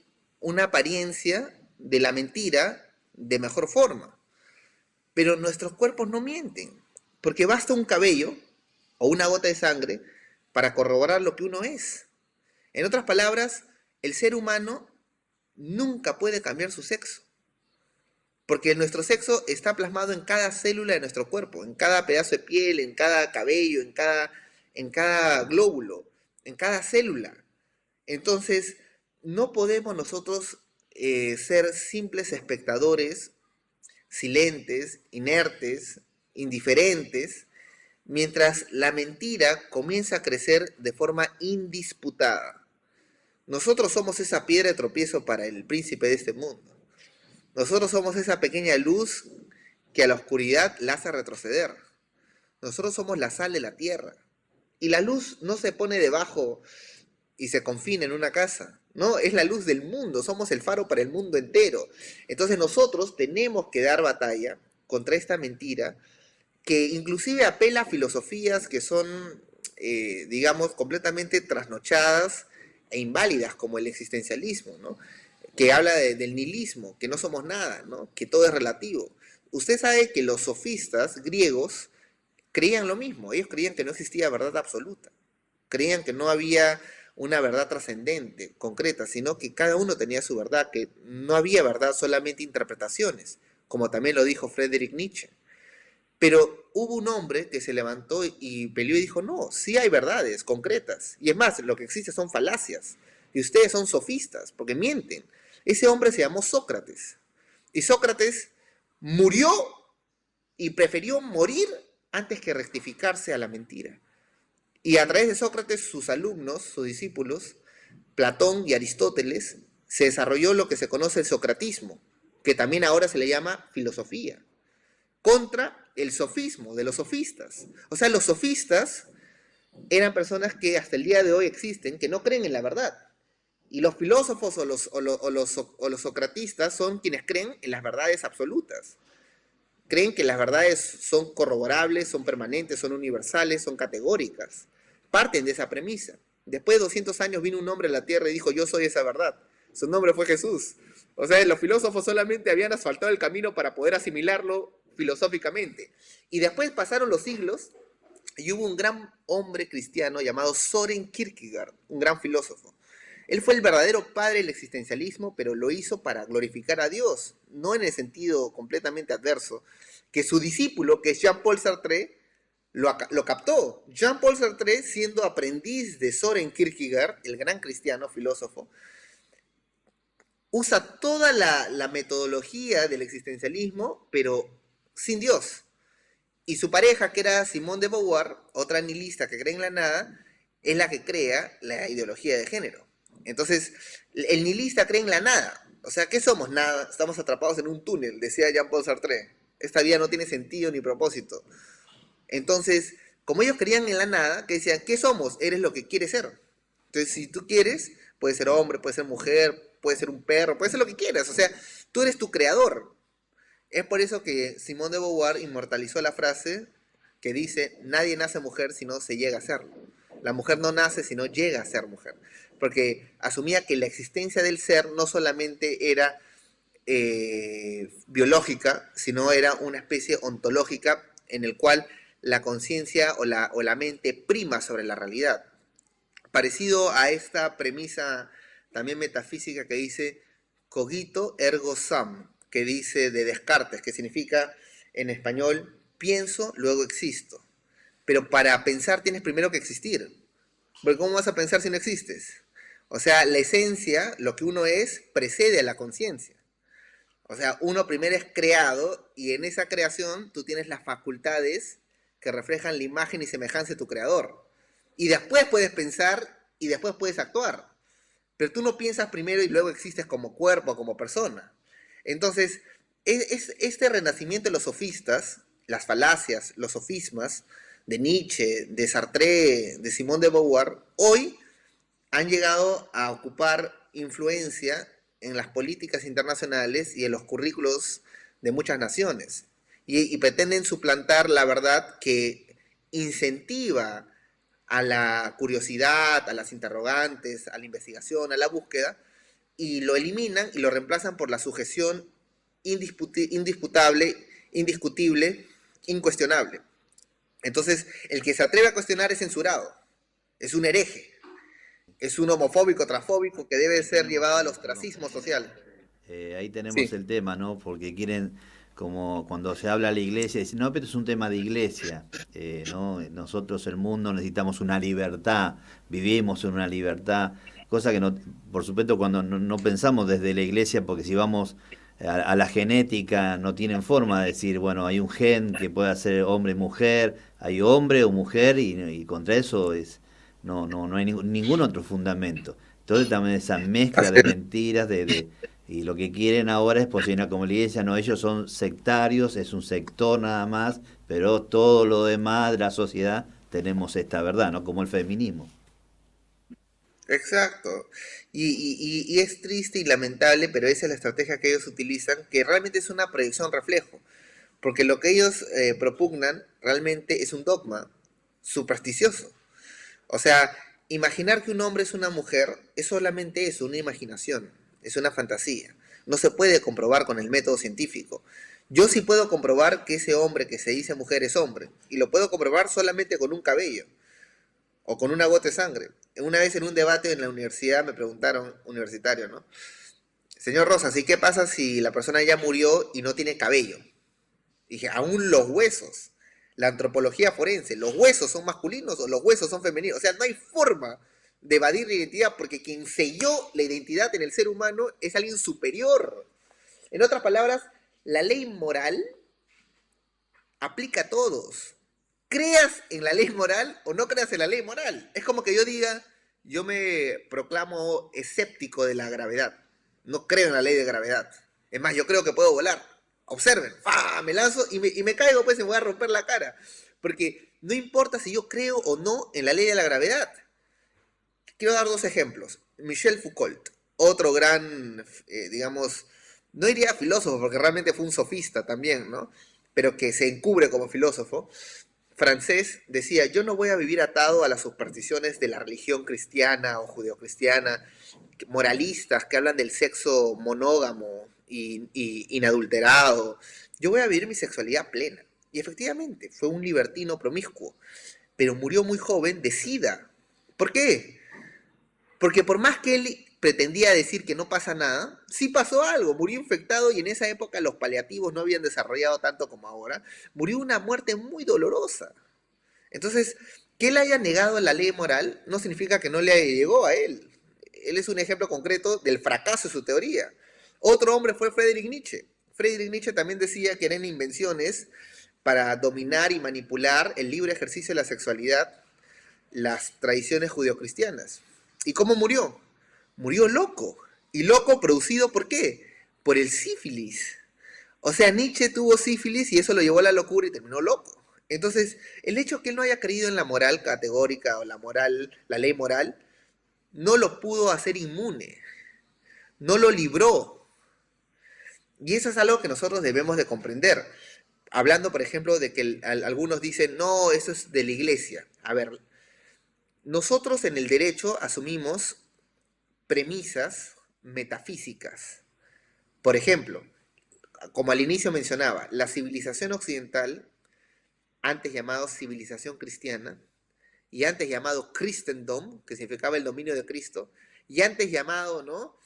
una apariencia de la mentira de mejor forma. Pero nuestros cuerpos no mienten, porque basta un cabello o una gota de sangre para corroborar lo que uno es. En otras palabras, el ser humano nunca puede cambiar su sexo, porque nuestro sexo está plasmado en cada célula de nuestro cuerpo, en cada pedazo de piel, en cada cabello, en cada glóbulo, en cada célula. Entonces, no podemos nosotros ser simples espectadores, silentes, inertes, indiferentes, mientras la mentira comienza a crecer de forma indisputada. Nosotros somos esa piedra de tropiezo para el príncipe de este mundo. Nosotros somos esa pequeña luz que a la oscuridad la hace retroceder. Nosotros somos la sal de la tierra. Y la luz no se pone debajo y se confina en una casa. No, es la luz del mundo. Somos el faro para el mundo entero. Entonces nosotros tenemos que dar batalla contra esta mentira que inclusive apela a filosofías que son, digamos, completamente trasnochadas e inválidas, como el existencialismo, ¿no? Que habla del nihilismo, que no somos nada, ¿no? Que todo es relativo. Usted sabe que los sofistas griegos creían lo mismo. Ellos creían que no existía verdad absoluta. Creían que no había una verdad trascendente, concreta, sino que cada uno tenía su verdad, que no había verdad, solamente interpretaciones, como también lo dijo Friedrich Nietzsche. Pero hubo un hombre que se levantó y peleó y dijo: no, sí hay verdades concretas. Y es más, lo que existe son falacias. Y ustedes son sofistas, porque mienten. Ese hombre se llamó Sócrates. Y Sócrates murió y prefirió morir antes que rectificarse a la mentira. Y a través de Sócrates, sus alumnos, sus discípulos, Platón y Aristóteles, se desarrolló lo que se conoce el socratismo, que también ahora se le llama filosofía, contra el sofismo de los sofistas. O sea, los sofistas eran personas que hasta el día de hoy existen, que no creen en la verdad. Y los filósofos o los socratistas son quienes creen en las verdades absolutas. Creen que las verdades son corroborables, son permanentes, son universales, son categóricas. Parten de esa premisa. Después de 200 años vino un hombre a la tierra y dijo: yo soy esa verdad. Su nombre fue Jesús. O sea, los filósofos solamente habían asfaltado el camino para poder asimilarlo filosóficamente. Y después pasaron los siglos y hubo un gran hombre cristiano llamado Søren Kierkegaard, un gran filósofo. Él fue el verdadero padre del existencialismo, pero lo hizo para glorificar a Dios, no en el sentido completamente adverso, que su discípulo, que es Jean-Paul Sartre, lo captó. Jean-Paul Sartre, siendo aprendiz de Søren Kierkegaard, el gran cristiano filósofo, usa toda la metodología del existencialismo, pero sin Dios. Y su pareja, que era Simone de Beauvoir, otra nihilista que cree en la nada, es la que crea la ideología de género. Entonces, el nihilista cree en la nada. O sea, ¿qué somos? Nada. Estamos atrapados en un túnel, decía Jean-Paul Sartre. Esta vida no tiene sentido ni propósito. Entonces, como ellos creían en la nada, que decían, ¿qué somos? Eres lo que quieres ser. Entonces, si tú quieres, puedes ser hombre, puedes ser mujer, puedes ser un perro, puedes ser lo que quieras. O sea, tú eres tu creador. Es por eso que Simone de Beauvoir inmortalizó la frase que dice, nadie nace mujer si no se llega a serlo. La mujer no nace si no llega a ser mujer. Porque asumía que la existencia del ser no solamente era biológica, sino era una especie ontológica en el cual la conciencia o la mente prima sobre la realidad. Parecido a esta premisa también metafísica que dice cogito ergo sum, que dice de Descartes, que significa en español pienso, luego existo. Pero para pensar tienes primero que existir. Porque ¿cómo vas a pensar si no existes? O sea, la esencia, lo que uno es, precede a la conciencia. O sea, uno primero es creado y en esa creación tú tienes las facultades que reflejan la imagen y semejanza de tu creador. Y después puedes pensar y después puedes actuar. Pero tú no piensas primero y luego existes como cuerpo, como persona. Entonces, este renacimiento de los sofistas, las falacias, los sofismas, de Nietzsche, de Sartre, de Simone de Beauvoir, hoy han llegado a ocupar influencia en las políticas internacionales y en los currículos de muchas naciones. Y pretenden suplantar la verdad que incentiva a la curiosidad, a las interrogantes, a la investigación, a la búsqueda, y lo eliminan y lo reemplazan por la sujeción indisputable, indiscutible, incuestionable. Entonces, el que se atreve a cuestionar es censurado, es un hereje, es un homofóbico, transfóbico que debe ser llevado al ostracismo social. Ahí tenemos Sí, el tema, ¿no? Porque quieren, como cuando se habla a la iglesia, dicen, no, pero es un tema de iglesia, ¿no? Nosotros, el mundo, necesitamos una libertad, vivimos en una libertad, cosa que no, por supuesto, cuando no pensamos desde la iglesia, porque si vamos a la genética, no tienen forma de decir, bueno, hay un gen que puede ser hombre y mujer, hay hombre o mujer, y contra eso no hay ningún otro fundamento. Entonces también esa mezcla así de es. mentiras, y lo que quieren ahora es posicionar como la iglesia, no, ellos son sectarios, es un sector nada más, pero todo lo demás de la sociedad tenemos esta verdad, ¿no? Como el feminismo. Exacto. Y es triste y lamentable, pero esa es la estrategia que ellos utilizan, que realmente es una proyección reflejo, porque lo que ellos propugnan realmente es un dogma supersticioso. O sea, imaginar que un hombre es una mujer es solamente eso, una imaginación, es una fantasía. No se puede comprobar con el método científico. Yo sí puedo comprobar que ese hombre que se dice mujer es hombre, y lo puedo comprobar solamente con un cabello o con una gota de sangre. Una vez en un debate en la universidad me preguntaron, universitario, ¿no? Señor Rosas, ¿y qué pasa si la persona ya murió y no tiene cabello? Dije, aún los huesos. La antropología forense, ¿los huesos son masculinos o los huesos son femeninos? O sea, no hay forma de evadir la identidad porque quien selló la identidad en el ser humano es alguien superior. En otras palabras, la ley moral aplica a todos. Creas en la ley moral o no creas en la ley moral. Es como que yo diga, yo me proclamo escéptico de la gravedad. No creo en la ley de gravedad. Es más, yo creo que puedo volar. Observen, ¡fah! Me lanzo y me caigo, pues y me voy a romper la cara. Porque no importa si yo creo o no en la ley de la gravedad. Quiero dar dos ejemplos. Michel Foucault, otro gran, digamos, no diría filósofo, porque realmente fue un sofista también, ¿no? Pero que se encubre como filósofo, francés, decía, yo no voy a vivir atado a las supersticiones de la religión cristiana o judeocristiana, moralistas que hablan del sexo monógamo y inadulterado. Yo voy a vivir mi sexualidad plena. Y efectivamente, fue un libertino promiscuo, pero murió muy joven de SIDA. ¿Por qué? Porque por más que él pretendía decir que no pasa nada, sí pasó algo, murió infectado y en esa época los paliativos no habían desarrollado tanto como ahora, murió una muerte muy dolorosa. Entonces, que él haya negado la ley moral no significa que no le llegó a él. él es un ejemplo concreto del fracaso de su teoría. Otro hombre fue Friedrich Nietzsche. Friedrich Nietzsche también decía que eran invenciones para dominar y manipular el libre ejercicio de la sexualidad, las tradiciones judeocristianas. ¿Y cómo murió? Murió loco. ¿Y loco producido por qué? Por el sífilis. O sea, Nietzsche tuvo sífilis y eso lo llevó a la locura y terminó loco. Entonces, el hecho que él no haya creído en la moral categórica o la ley moral, no lo pudo hacer inmune, no lo libró. Y eso es algo que nosotros debemos de comprender. Hablando, por ejemplo, de que algunos dicen, no, eso es de la iglesia. A ver, nosotros en el derecho asumimos premisas metafísicas. Por ejemplo, como al inicio mencionaba, la civilización occidental, antes llamado civilización cristiana, y antes llamado Christendom, que significaba el dominio de Cristo, y antes llamado, ¿no?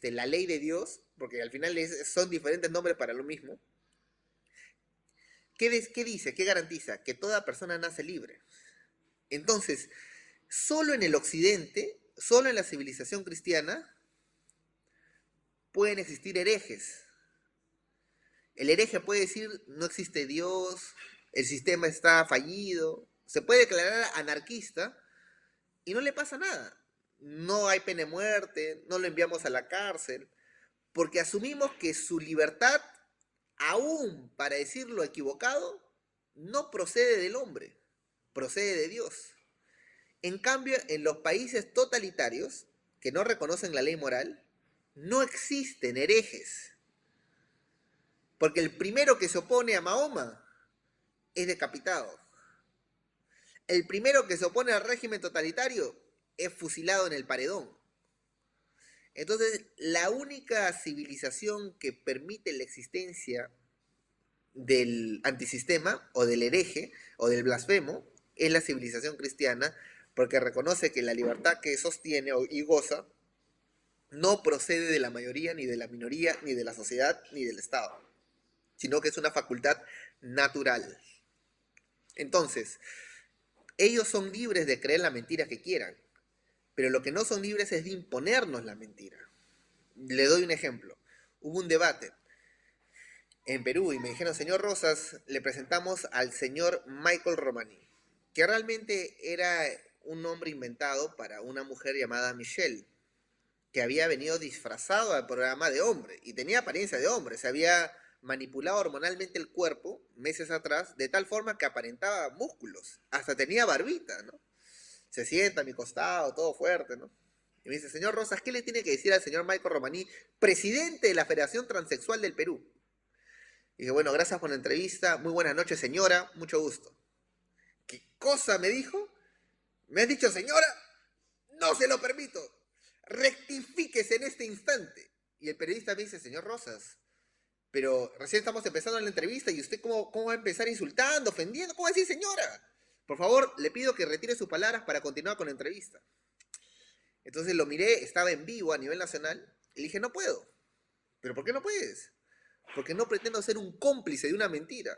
La ley de Dios, porque al final son diferentes nombres para lo mismo. ¿Qué dice? ¿Qué garantiza? Que toda persona nace libre. Entonces, solo en el occidente, solo en la civilización cristiana, pueden existir herejes. El hereje puede decir, no existe Dios, el sistema está fallido, se puede declarar anarquista y no le pasa nada. No hay pena de muerte, no lo enviamos a la cárcel, porque asumimos que su libertad, aún para decir lo equivocado, no procede del hombre, procede de Dios. En cambio, en los países totalitarios, que no reconocen la ley moral, no existen herejes. Porque el primero que se opone a Mahoma es decapitado. El primero que se opone al régimen totalitario es fusilado en el paredón. Entonces, la única civilización que permite la existencia del antisistema o del hereje o del blasfemo es la civilización cristiana, porque reconoce que la libertad que sostiene y goza no procede de la mayoría, ni de la minoría, ni de la sociedad, ni del Estado, sino que es una facultad natural. Entonces, ellos son libres de creer la mentira que quieran, pero lo que no son libres es de imponernos la mentira. Le doy un ejemplo. Hubo un debate en Perú y me dijeron, señor Rosas, le presentamos al señor Michael Romani, que realmente era un nombre inventado para una mujer llamada Michelle, que había venido disfrazado al programa de hombre y tenía apariencia de hombre, se había manipulado hormonalmente el cuerpo meses atrás de tal forma que aparentaba músculos, hasta tenía barbita, ¿no? Se sienta a mi costado, todo fuerte, ¿no? Y me dice, señor Rosas, ¿qué le tiene que decir al señor Michael Romaní, presidente de la Federación Transexual del Perú? Y dije, bueno, gracias por la entrevista, muy buenas noches, señora, mucho gusto. ¿Qué cosa me dijo? ¿Me has dicho, señora? No se lo permito. Rectifíquese en este instante. Y el periodista me dice, señor Rosas, pero recién estamos empezando la entrevista y usted cómo va a empezar insultando, ofendiendo, ¿cómo va a decir, señora? Por favor, le pido que retire sus palabras para continuar con la entrevista. Entonces lo miré, estaba en vivo a nivel nacional, y le dije, no puedo. ¿Pero por qué no puedes? Porque no pretendo ser un cómplice de una mentira.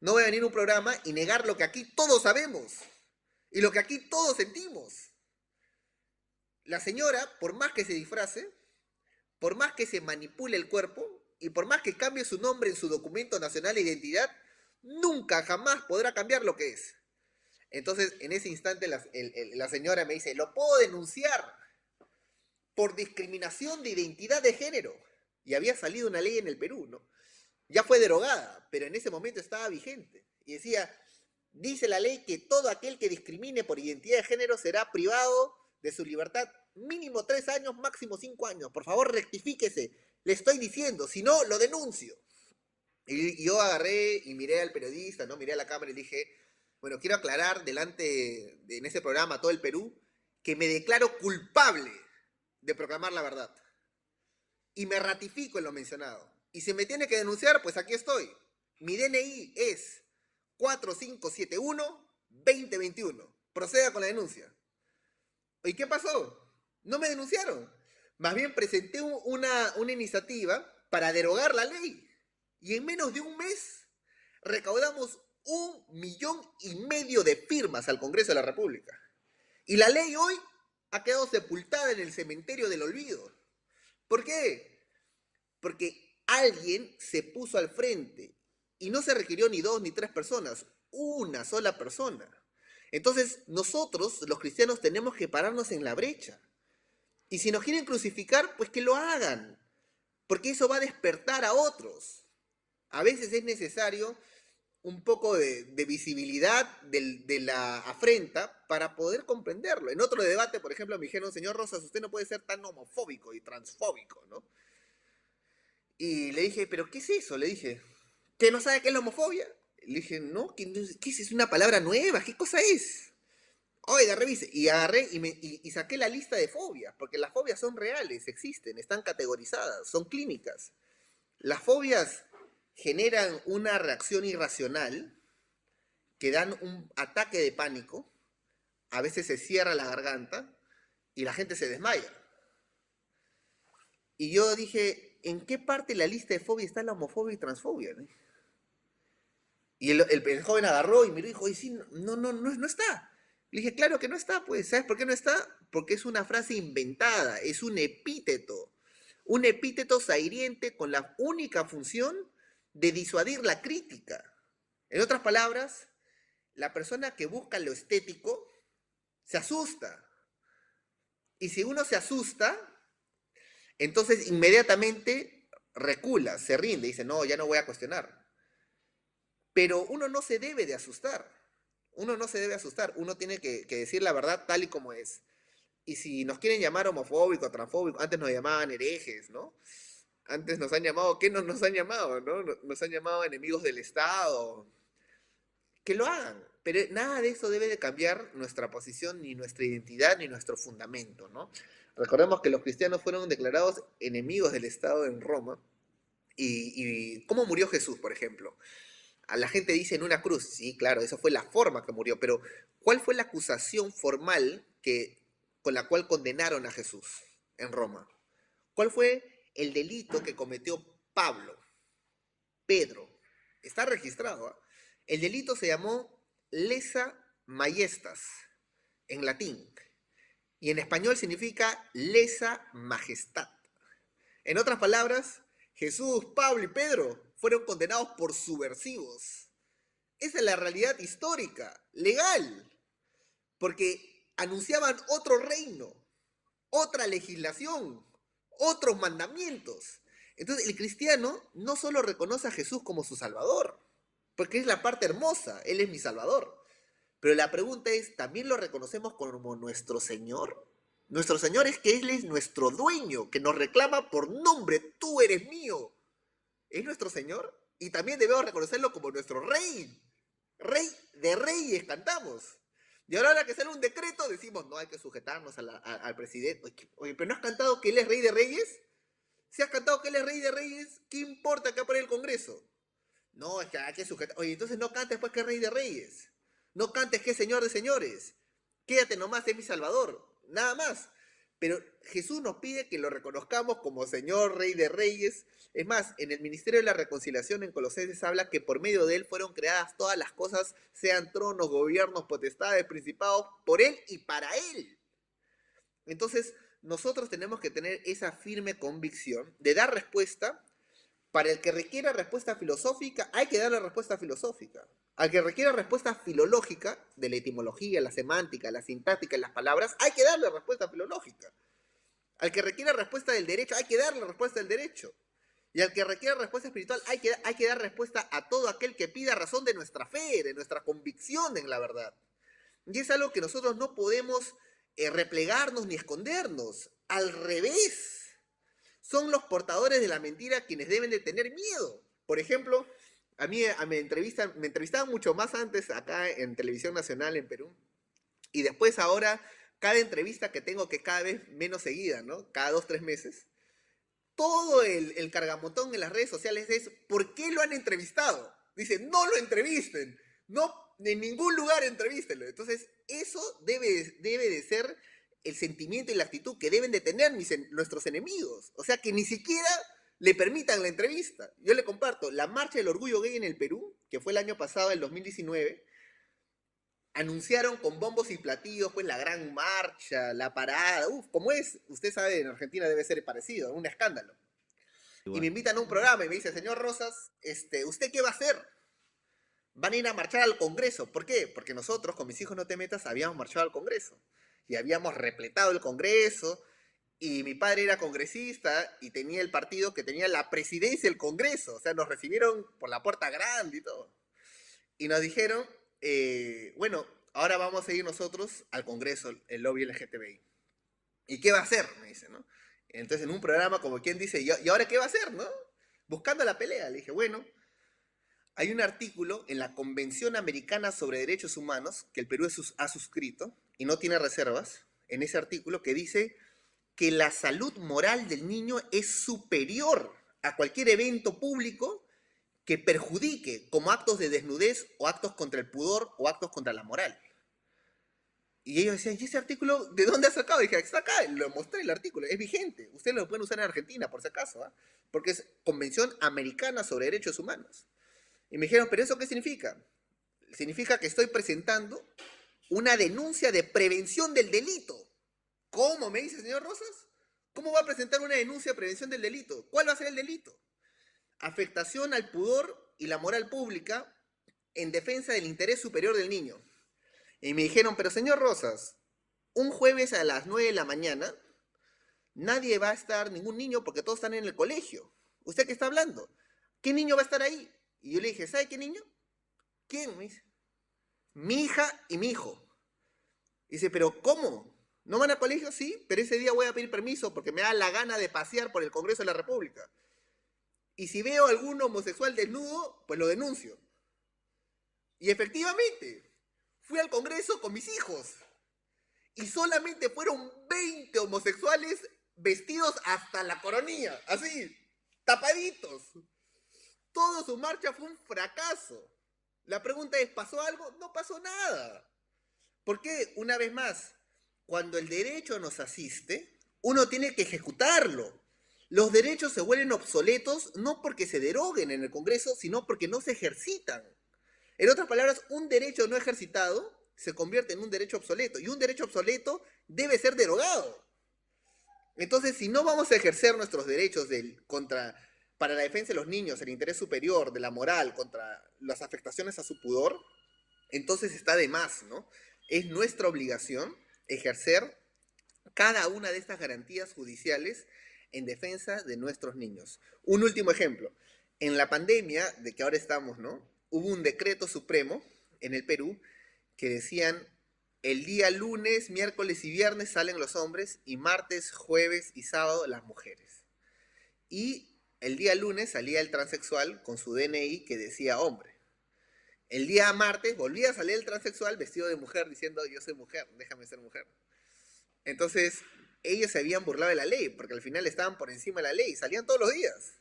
No voy a venir a un programa y negar lo que aquí todos sabemos y lo que aquí todos sentimos. La señora, por más que se disfrace, por más que se manipule el cuerpo y por más que cambie su nombre en su documento nacional de identidad, nunca, jamás podrá cambiar lo que es. Entonces, en ese instante, la señora me dice, lo puedo denunciar por discriminación de identidad de género. Y había salido una ley en el Perú, ¿no? Ya fue derogada, pero en ese momento estaba vigente. Y decía, dice la ley que todo aquel que discrimine por identidad de género será privado de su libertad mínimo 3 años, máximo 5 años. Por favor, rectifíquese. Le estoy diciendo, si no, lo denuncio. Y yo agarré y miré al periodista, ¿no? Miré a la cámara y dije, bueno, quiero aclarar en ese programa a todo el Perú que me declaro culpable de proclamar la verdad. Y me ratifico en lo mencionado. Y si me tiene que denunciar, pues aquí estoy. Mi DNI es 4571-2021. Proceda con la denuncia. ¿Y qué pasó? No me denunciaron. Más bien presenté una iniciativa para derogar la ley. Y en menos de un mes recaudamos 1,5 millones de firmas al Congreso de la República. Y la ley hoy ha quedado sepultada en el cementerio del olvido. ¿Por qué? Porque alguien se puso al frente y no se requirió ni 2 ni 3 personas, una sola persona. Entonces, nosotros, los cristianos, tenemos que pararnos en la brecha. Y si nos quieren crucificar, pues que lo hagan, porque eso va a despertar a otros. A veces es necesario un poco de visibilidad de la afrenta para poder comprenderlo. En otro debate, por ejemplo, me dijeron, señor Rosas, usted no puede ser tan homofóbico y transfóbico, ¿no? Y le dije, ¿pero qué es eso? Le dije, ¿que no sabe qué es la homofobia? Le dije, no, ¿qué es? Es una palabra nueva, ¿qué cosa es? Oiga, revise. Y agarré y saqué la lista de fobias, porque las fobias son reales, existen, están categorizadas, son clínicas. Las fobias generan una reacción irracional que dan un ataque de pánico, a veces se cierra la garganta y la gente se desmaya. Y yo dije, ¿en qué parte de la lista de fobias está la homofobia y transfobia? Y el joven agarró y miró y dijo, y sí, no está. Le dije, claro que no está, pues, ¿sabes por qué no está? Porque es una frase inventada, es un epíteto sahiriente con la única función de disuadir la crítica. En otras palabras, la persona que busca lo estético se asusta. Y si uno se asusta, entonces inmediatamente recula, se rinde, dice, no, ya no voy a cuestionar. Pero uno no se debe de asustar. Uno no se debe asustar. Uno tiene que decir la verdad tal y como es. Y si nos quieren llamar homofóbico, transfóbico, antes nos llamaban herejes, ¿no? Antes nos han llamado, ¿qué nos han llamado, no? Nos han llamado enemigos del Estado. Que lo hagan. Pero nada de eso debe de cambiar nuestra posición, ni nuestra identidad, ni nuestro fundamento, ¿no? Recordemos que los cristianos fueron declarados enemigos del Estado en Roma. Y ¿cómo murió Jesús, por ejemplo? A la gente dice en una cruz, sí, claro, esa fue la forma que murió, pero ¿cuál fue la acusación formal con la cual condenaron a Jesús en Roma? ¿Cuál fue el delito que cometió Pablo, Pedro? Está registrado, ¿eh? El delito se llamó lesa majestas, en latín, y en español significa lesa majestad. En otras palabras, Jesús, Pablo y Pedro fueron condenados por subversivos. Esa es la realidad histórica, legal, porque anunciaban otro reino, otra legislación, otros mandamientos. Entonces el cristiano no solo reconoce a Jesús como su Salvador, porque es la parte hermosa, Él es mi Salvador. Pero la pregunta es, ¿también lo reconocemos como nuestro Señor? Nuestro Señor es que Él es nuestro dueño, que nos reclama por nombre, tú eres mío. Es nuestro Señor y también debemos reconocerlo como nuestro Rey. Rey de reyes cantamos. Y ahora que sale un decreto decimos, no hay que sujetarnos al presidente. Oye, pero ¿no has cantado que Él es Rey de Reyes? Si has cantado que Él es Rey de Reyes, ¿qué importa que apruebe el Congreso? No, es que hay que sujetar. Oye, entonces no cantes pues que es Rey de Reyes. No cantes que es Señor de Señores. Quédate nomás en mi Salvador. Nada más. Pero Jesús nos pide que lo reconozcamos como Señor, Rey de Reyes. Es más, en el Ministerio de la Reconciliación en Colosenses habla que por medio de Él fueron creadas todas las cosas, sean tronos, gobiernos, potestades, principados, por Él y para Él. Entonces, nosotros tenemos que tener esa firme convicción de dar respuesta. Para el que requiera respuesta filosófica, hay que darle respuesta filosófica. Al que requiera respuesta filológica, de la etimología, la semántica, la sintáctica y las palabras, hay que darle respuesta filológica. Al que requiera respuesta del derecho, hay que darle respuesta del derecho. Y al que requiera respuesta espiritual, hay que dar respuesta a todo aquel que pida razón de nuestra fe, de nuestra convicción en la verdad. Y es algo que nosotros no podemos replegarnos ni escondernos. Al revés. Son los portadores de la mentira quienes deben de tener miedo. Por ejemplo, a mí me entrevistaban mucho más antes acá en Televisión Nacional en Perú. Y después ahora, cada entrevista que tengo, que cada vez menos seguida, ¿no? Cada 2, 3 meses, todo el cargamotón en las redes sociales es ¿por qué lo han entrevistado? Dicen, no lo entrevisten, no, en ningún lugar entrevístenlo. Entonces, eso debe de ser el sentimiento y la actitud que deben de tener nuestros enemigos. O sea, que ni siquiera le permitan la entrevista. Yo le comparto, la marcha del orgullo gay en el Perú, que fue el año pasado, el 2019, anunciaron con bombos y platillos, pues la gran marcha, la parada, como es, usted sabe, en Argentina debe ser parecido, un escándalo. Y me Igual. invitan a un programa y me dice, señor Rosas, ¿usted qué va a hacer? Van a ir a marchar al Congreso. ¿Por qué? Porque nosotros, con mis hijos no te metas, habíamos marchado al Congreso. Y habíamos repletado el Congreso. Y mi padre era congresista y tenía el partido que tenía la presidencia del Congreso. O sea, nos recibieron por la puerta grande y todo. Y nos dijeron, bueno, ahora vamos a ir nosotros al Congreso, el lobby LGTBI. ¿Y qué va a hacer? Me dice, ¿no? Entonces, en un programa como quien dice, ¿y ahora qué va a hacer, no? Buscando la pelea. Le dije, bueno, hay un artículo en la Convención Americana sobre Derechos Humanos que el Perú ha suscrito y no tiene reservas en ese artículo que dice que la salud moral del niño es superior a cualquier evento público que perjudique como actos de desnudez o actos contra el pudor o actos contra la moral. Y ellos decían, ¿y ese artículo de dónde ha sacado? Y dije, está acá, lo mostré el artículo, es vigente. Ustedes lo pueden usar en Argentina, por si acaso, ¿eh? Porque es Convención Americana sobre Derechos Humanos. Y me dijeron, ¿pero eso qué significa? Significa que estoy presentando una denuncia de prevención del delito. ¿Cómo? Me dice, señor Rosas. ¿Cómo va a presentar una denuncia de prevención del delito? ¿Cuál va a ser el delito? Afectación al pudor y la moral pública en defensa del interés superior del niño. Y me dijeron, pero señor Rosas, un jueves a las 9 de la mañana, nadie va a estar, ningún niño, porque todos están en el colegio. ¿Usted qué está hablando? ¿Qué niño va a estar ahí? Y yo le dije, ¿sabe qué niño? ¿Quién? Me dice, mi hija y mi hijo. Dice, pero ¿cómo? ¿No van al colegio? Sí, pero ese día voy a pedir permiso porque me da la gana de pasear por el Congreso de la República. Y si veo a algún homosexual desnudo, pues lo denuncio. Y efectivamente, fui al Congreso con mis hijos. Y solamente fueron 20 homosexuales vestidos hasta la coronilla, así, tapaditos. Toda su marcha fue un fracaso. La pregunta es, ¿pasó algo? No pasó nada. ¿Por qué? Una vez más, cuando el derecho nos asiste, uno tiene que ejecutarlo. Los derechos se vuelven obsoletos no porque se deroguen en el Congreso, sino porque no se ejercitan. En otras palabras, un derecho no ejercitado se convierte en un derecho obsoleto y un derecho obsoleto debe ser derogado. Entonces, si no vamos a ejercer nuestros derechos para la defensa de los niños, el interés superior, de la moral, contra las afectaciones a su pudor, entonces está de más, ¿no? Es nuestra obligación ejercer cada una de estas garantías judiciales en defensa de nuestros niños. Un último ejemplo. En la pandemia de que ahora estamos, ¿no? Hubo un decreto supremo en el Perú que decían el día lunes, miércoles y viernes salen los hombres y martes, jueves y sábado las mujeres. Y el día lunes salía el transexual con su DNI que decía hombre. El día martes volvía a salir el transexual vestido de mujer diciendo yo soy mujer, déjame ser mujer. Entonces ellos se habían burlado de la ley porque al final estaban por encima de la ley, salían todos los días.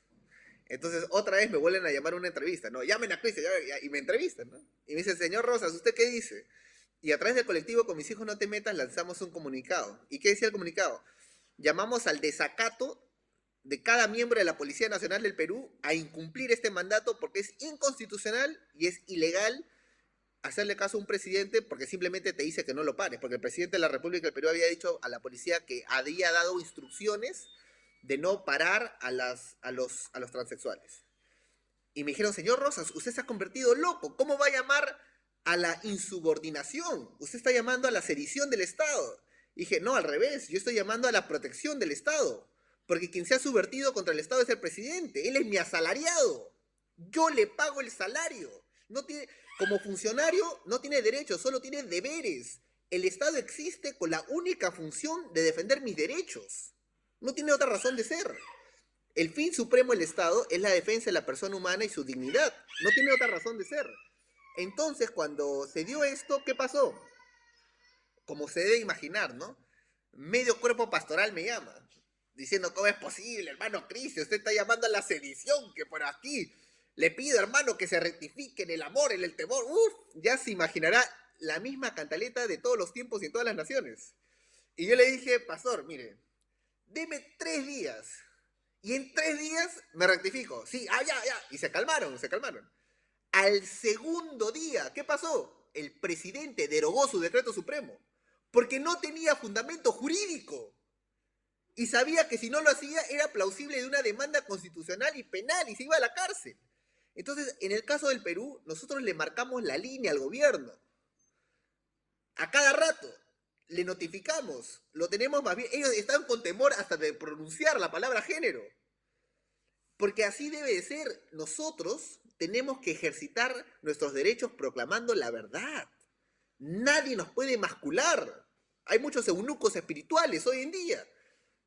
Entonces otra vez me vuelven a llamar a una entrevista, ¿no? Llamen a Cristian y me entrevistan, ¿no? Y me dice, señor Rosas, ¿usted qué dice? Y a través del colectivo Con Mis Hijos No Te Metas lanzamos un comunicado. ¿Y qué decía el comunicado? Llamamos al desacato de cada miembro de la Policía Nacional del Perú a incumplir este mandato porque es inconstitucional y es ilegal hacerle caso a un presidente porque simplemente te dice que no lo pares, porque el presidente de la República del Perú había dicho a la policía que había dado instrucciones de no parar a los transexuales. Y me dijeron, señor Rosas, usted se ha convertido loco, ¿cómo va a llamar a la insubordinación? Usted está llamando a la sedición del Estado. Y dije, no, al revés, yo estoy llamando a la protección del Estado, porque quien se ha subvertido contra el Estado es el presidente, él es mi asalariado, yo le pago el salario, no tiene, como funcionario no tiene derechos, solo tiene deberes. El Estado existe con la única función de defender mis derechos, no tiene otra razón de ser. El fin supremo del Estado es la defensa de la persona humana y su dignidad. No tiene otra razón de ser. Entonces, cuando se dio esto, ¿qué pasó? Como se debe imaginar, ¿no? Medio cuerpo pastoral me llama, diciendo, ¿cómo es posible, hermano Cristian? Usted está llamando a la sedición, que por aquí le pido, hermano, que se rectifique en el amor, en el temor. Uf, ya se imaginará la misma cantaleta de todos los tiempos y en todas las naciones. Y yo le dije, pastor, mire, deme 3 días. Y en 3 días me rectifico. Sí, ya. Y se calmaron. Al segundo día, ¿qué pasó? el presidente derogó su decreto supremo, porque no tenía fundamento jurídico. Y sabía que si no lo hacía era plausible de una demanda constitucional y penal y se iba a la cárcel. Entonces, en el caso del Perú, nosotros le marcamos la línea al gobierno. A cada rato le notificamos, lo tenemos más bien. Ellos están con temor hasta de pronunciar la palabra género. Porque así debe de ser. Nosotros tenemos que ejercitar nuestros derechos proclamando la verdad. Nadie nos puede emascular. Hay muchos eunucos espirituales hoy en día.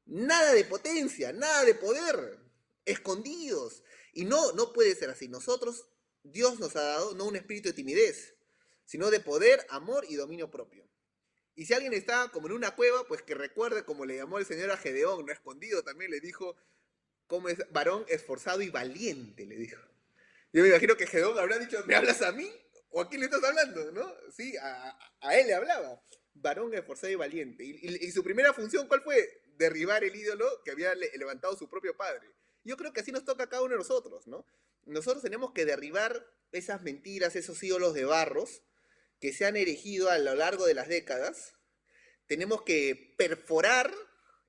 Nada de potencia, nada de poder, escondidos. Y no puede ser así. Nosotros, Dios nos ha dado no un espíritu de timidez, sino de poder, amor y dominio propio. Y si alguien está como en una cueva, pues que recuerde como le llamó el Señor a Gedeón, no escondido, también le dijo, como es varón esforzado y valiente, le dijo. Yo me imagino que Gedeón habrá dicho, ¿me hablas a mí? ¿O a quién le estás hablando? ¿No? Sí, a él le hablaba. Varón esforzado y valiente. Y su primera función, ¿cuál fue? Derribar el ídolo que había levantado su propio padre. Yo creo que así nos toca a cada uno de nosotros, ¿no? Nosotros tenemos que derribar esas mentiras, esos ídolos de barros que se han erigido a lo largo de las décadas. Tenemos que perforar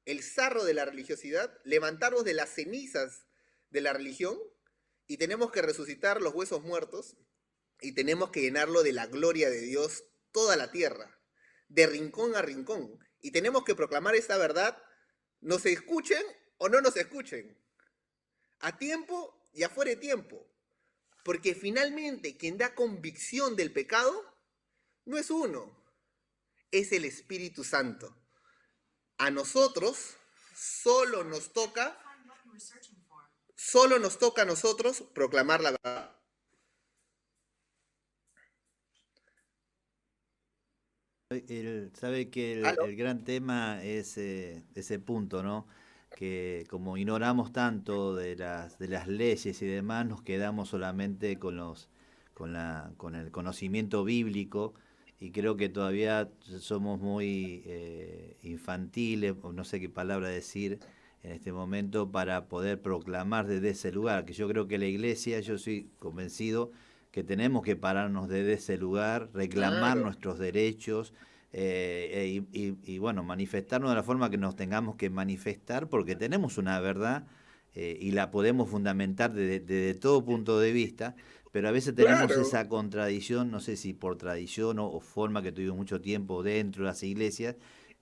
el sarro de la religiosidad, levantarnos de las cenizas de la religión y tenemos que resucitar los huesos muertos y tenemos que llenarlo de la gloria de Dios toda la tierra, de rincón a rincón. Y tenemos que proclamar esta verdad, nos escuchen o no nos escuchen, a tiempo y afuera de tiempo. Porque finalmente quien da convicción del pecado no es uno, es el Espíritu Santo. A nosotros solo nos toca a nosotros proclamar la verdad. Sabe que el gran tema es ese punto, ¿no? Que como ignoramos tanto de las leyes y demás, nos quedamos solamente con el conocimiento bíblico y creo que todavía somos muy infantiles, o no sé qué palabra decir en este momento, para poder proclamar desde ese lugar, que yo creo que la iglesia, yo soy convencido que tenemos que pararnos desde ese lugar, reclamar Claro. nuestros derechos y bueno, manifestarnos de la forma que nos tengamos que manifestar, porque tenemos una verdad y la podemos fundamentar desde todo punto de vista, pero a veces tenemos Claro. esa contradicción, no sé si por tradición o forma que tuvimos mucho tiempo dentro de las iglesias,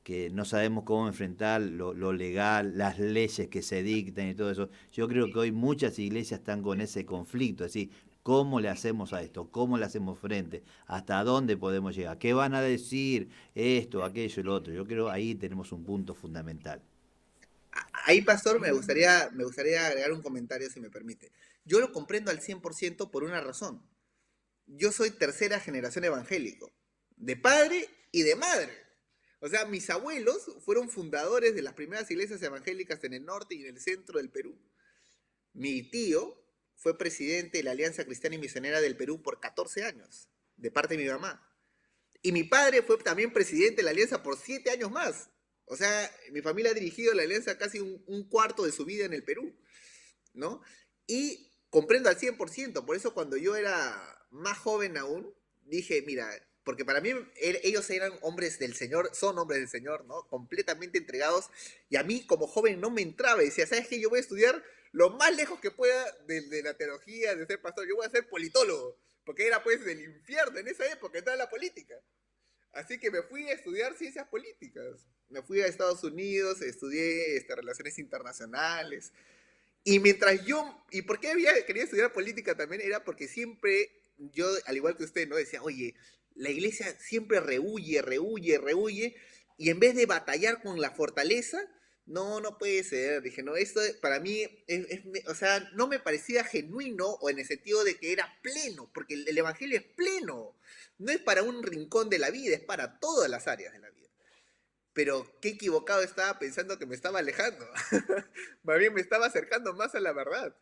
que no sabemos cómo enfrentar lo legal, las leyes que se dictan y todo eso. Yo creo que hoy muchas iglesias están con ese conflicto, es decir, ¿cómo le hacemos a esto? ¿Cómo le hacemos frente? ¿Hasta dónde podemos llegar? ¿Qué van a decir? Esto, aquello y lo otro. Yo creo ahí tenemos un punto fundamental. Ahí, pastor, me gustaría agregar un comentario, si me permite. Yo lo comprendo al 100% por una razón. Yo soy tercera generación evangélico, de padre y de madre. O sea, mis abuelos fueron fundadores de las primeras iglesias evangélicas en el norte y en el centro del Perú. Mi tío fue presidente de la Alianza Cristiana y Misionera del Perú por 14 años, de parte de mi mamá. Y mi padre fue también presidente de la Alianza por 7 años más. O sea, mi familia ha dirigido la Alianza casi un cuarto de su vida en el Perú, ¿no? Y comprendo al 100%, por eso cuando yo era más joven aún, dije, mira, porque para mí ellos eran hombres del Señor, son hombres del Señor, ¿no? Completamente entregados, y a mí como joven no me entraba, y decía, ¿sabes qué? Yo voy a estudiar lo más lejos que pueda de la teología, de ser pastor, yo voy a ser politólogo, porque era pues del infierno en esa época, estaba la política. Así que me fui a estudiar ciencias políticas. Me fui a Estados Unidos, estudié relaciones internacionales, y mientras yo, ¿y por qué había querido estudiar política también? Era porque siempre, yo, al igual que usted, ¿no? Decía, oye, la iglesia siempre rehuye, rehuye, rehuye, y en vez de batallar con la fortaleza, no puede ser. Dije, no, esto para mí, o sea, no me parecía genuino, o en el sentido de que era pleno, porque el evangelio es pleno. No es para un rincón de la vida, es para todas las áreas de la vida. Pero qué equivocado estaba pensando que me estaba alejando. Más bien me estaba acercando más a la verdad.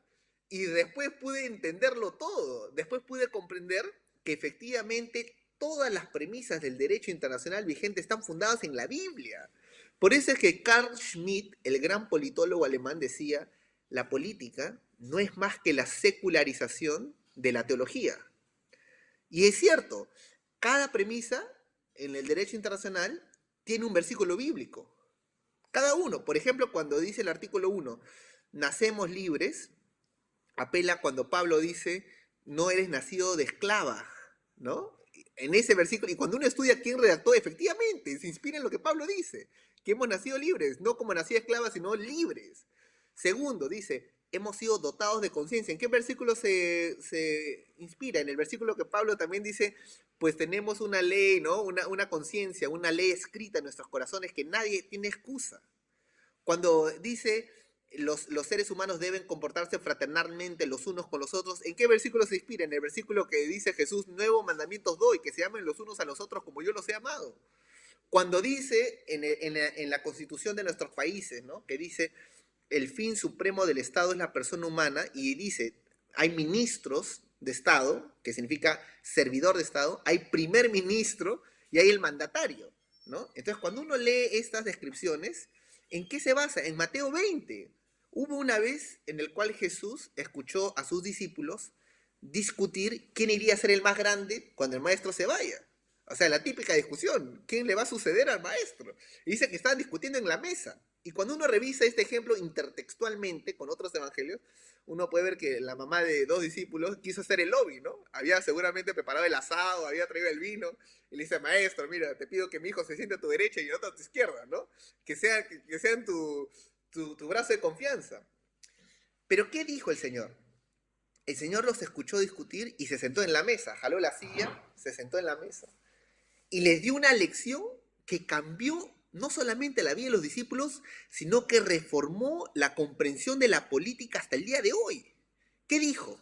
Y después pude entenderlo todo. Después pude comprender que efectivamente todas las premisas del derecho internacional vigente están fundadas en la Biblia. Por eso es que Carl Schmitt, el gran politólogo alemán, decía, la política no es más que la secularización de la teología. Y es cierto, Cada premisa en el derecho internacional tiene un versículo bíblico. Cada uno. Por ejemplo, cuando dice el artículo 1, nacemos libres, apela cuando Pablo dice, no eres nacido de esclava, ¿no? En ese versículo, y cuando uno estudia quién redactó, efectivamente, se inspira en lo que Pablo dice, que hemos nacido libres, no como nacida esclava, sino libres. Segundo, dice, hemos sido dotados de conciencia. ¿En qué versículo se inspira? En el versículo que Pablo también dice, pues tenemos una ley, ¿no? Una conciencia, una ley escrita en nuestros corazones que nadie tiene excusa. Cuando dice los seres humanos deben comportarse fraternalmente los unos con los otros, ¿en qué versículo se inspira? En el versículo que dice Jesús, nuevos mandamientos doy, que se amen los unos a los otros como yo los he amado. Cuando dice en la constitución de nuestros países, ¿no? Que dice, el fin supremo del Estado es la persona humana, y dice, hay ministros de Estado, que significa servidor de Estado, hay primer ministro y hay el mandatario, ¿no? Entonces, cuando uno lee estas descripciones, ¿en qué se basa? En Mateo 20. Hubo una vez en el cual Jesús escuchó a sus discípulos discutir quién iría a ser el más grande cuando el maestro se vaya. O sea, la típica discusión, ¿quién le va a suceder al maestro? Y dice que estaban discutiendo en la mesa. Y cuando uno revisa este ejemplo intertextualmente con otros evangelios, uno puede ver que la mamá de dos discípulos quiso hacer el lobby, ¿no? Había seguramente preparado el asado, había traído el vino, y le dice, maestro, mira, te pido que mi hijo se siente a tu derecha y el otro a tu izquierda, ¿no? Que sean tu brazo de confianza. Pero ¿qué dijo el Señor? El Señor los escuchó discutir y se sentó en la mesa, jaló la silla, se sentó en la mesa y les dio una lección que cambió no solamente la vida de los discípulos, sino que reformó la comprensión de la política hasta el día de hoy. ¿Qué dijo?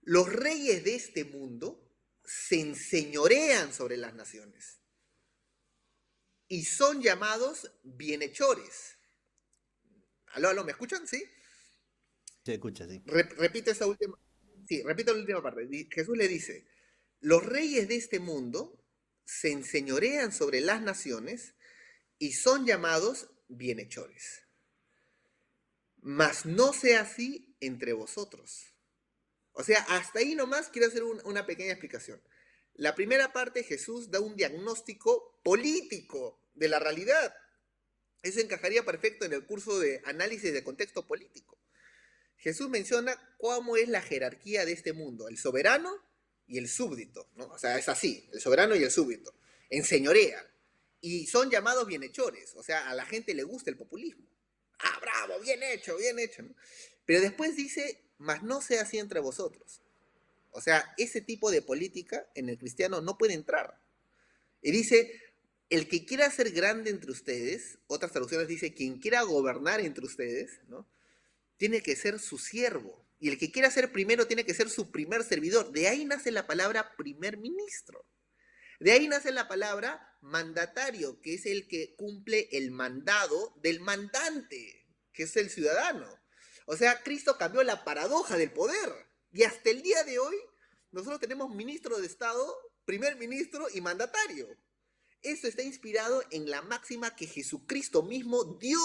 Los reyes de este mundo se enseñorean sobre las naciones y son llamados bienhechores. ¿Aló, aló? ¿Me escuchan? ¿Sí? Se escucha, sí. Repito esta última. Sí, repito la última parte. Jesús le dice, los reyes de este mundo se enseñorean sobre las naciones y son llamados bienhechores. Mas no sea así entre vosotros. O sea, hasta ahí nomás quiero hacer una pequeña explicación. La primera parte, Jesús da un diagnóstico político de la realidad. Eso encajaría perfecto en el curso de análisis de contexto político. Jesús menciona cómo es la jerarquía de este mundo, el soberano y el súbdito, ¿no? O sea, es así, el soberano y el súbdito, enseñorean, y son llamados bienhechores, o sea, a la gente le gusta el populismo. Ah, bravo, bien hecho, ¿no? Pero después dice, mas no sea así entre vosotros. O sea, ese tipo de política en el cristiano no puede entrar. Y dice, el que quiera ser grande entre ustedes, otras traducciones dice, quien quiera gobernar entre ustedes, ¿no? Tiene que ser su siervo. Y el que quiera ser primero tiene que ser su primer servidor. De ahí nace la palabra primer ministro. De ahí nace la palabra mandatario, que es el que cumple el mandado del mandante, que es el ciudadano. O sea, Cristo cambió la paradoja del poder. Y hasta el día de hoy, nosotros tenemos ministro de Estado, primer ministro y mandatario. Eso está inspirado en la máxima que Jesucristo mismo dio.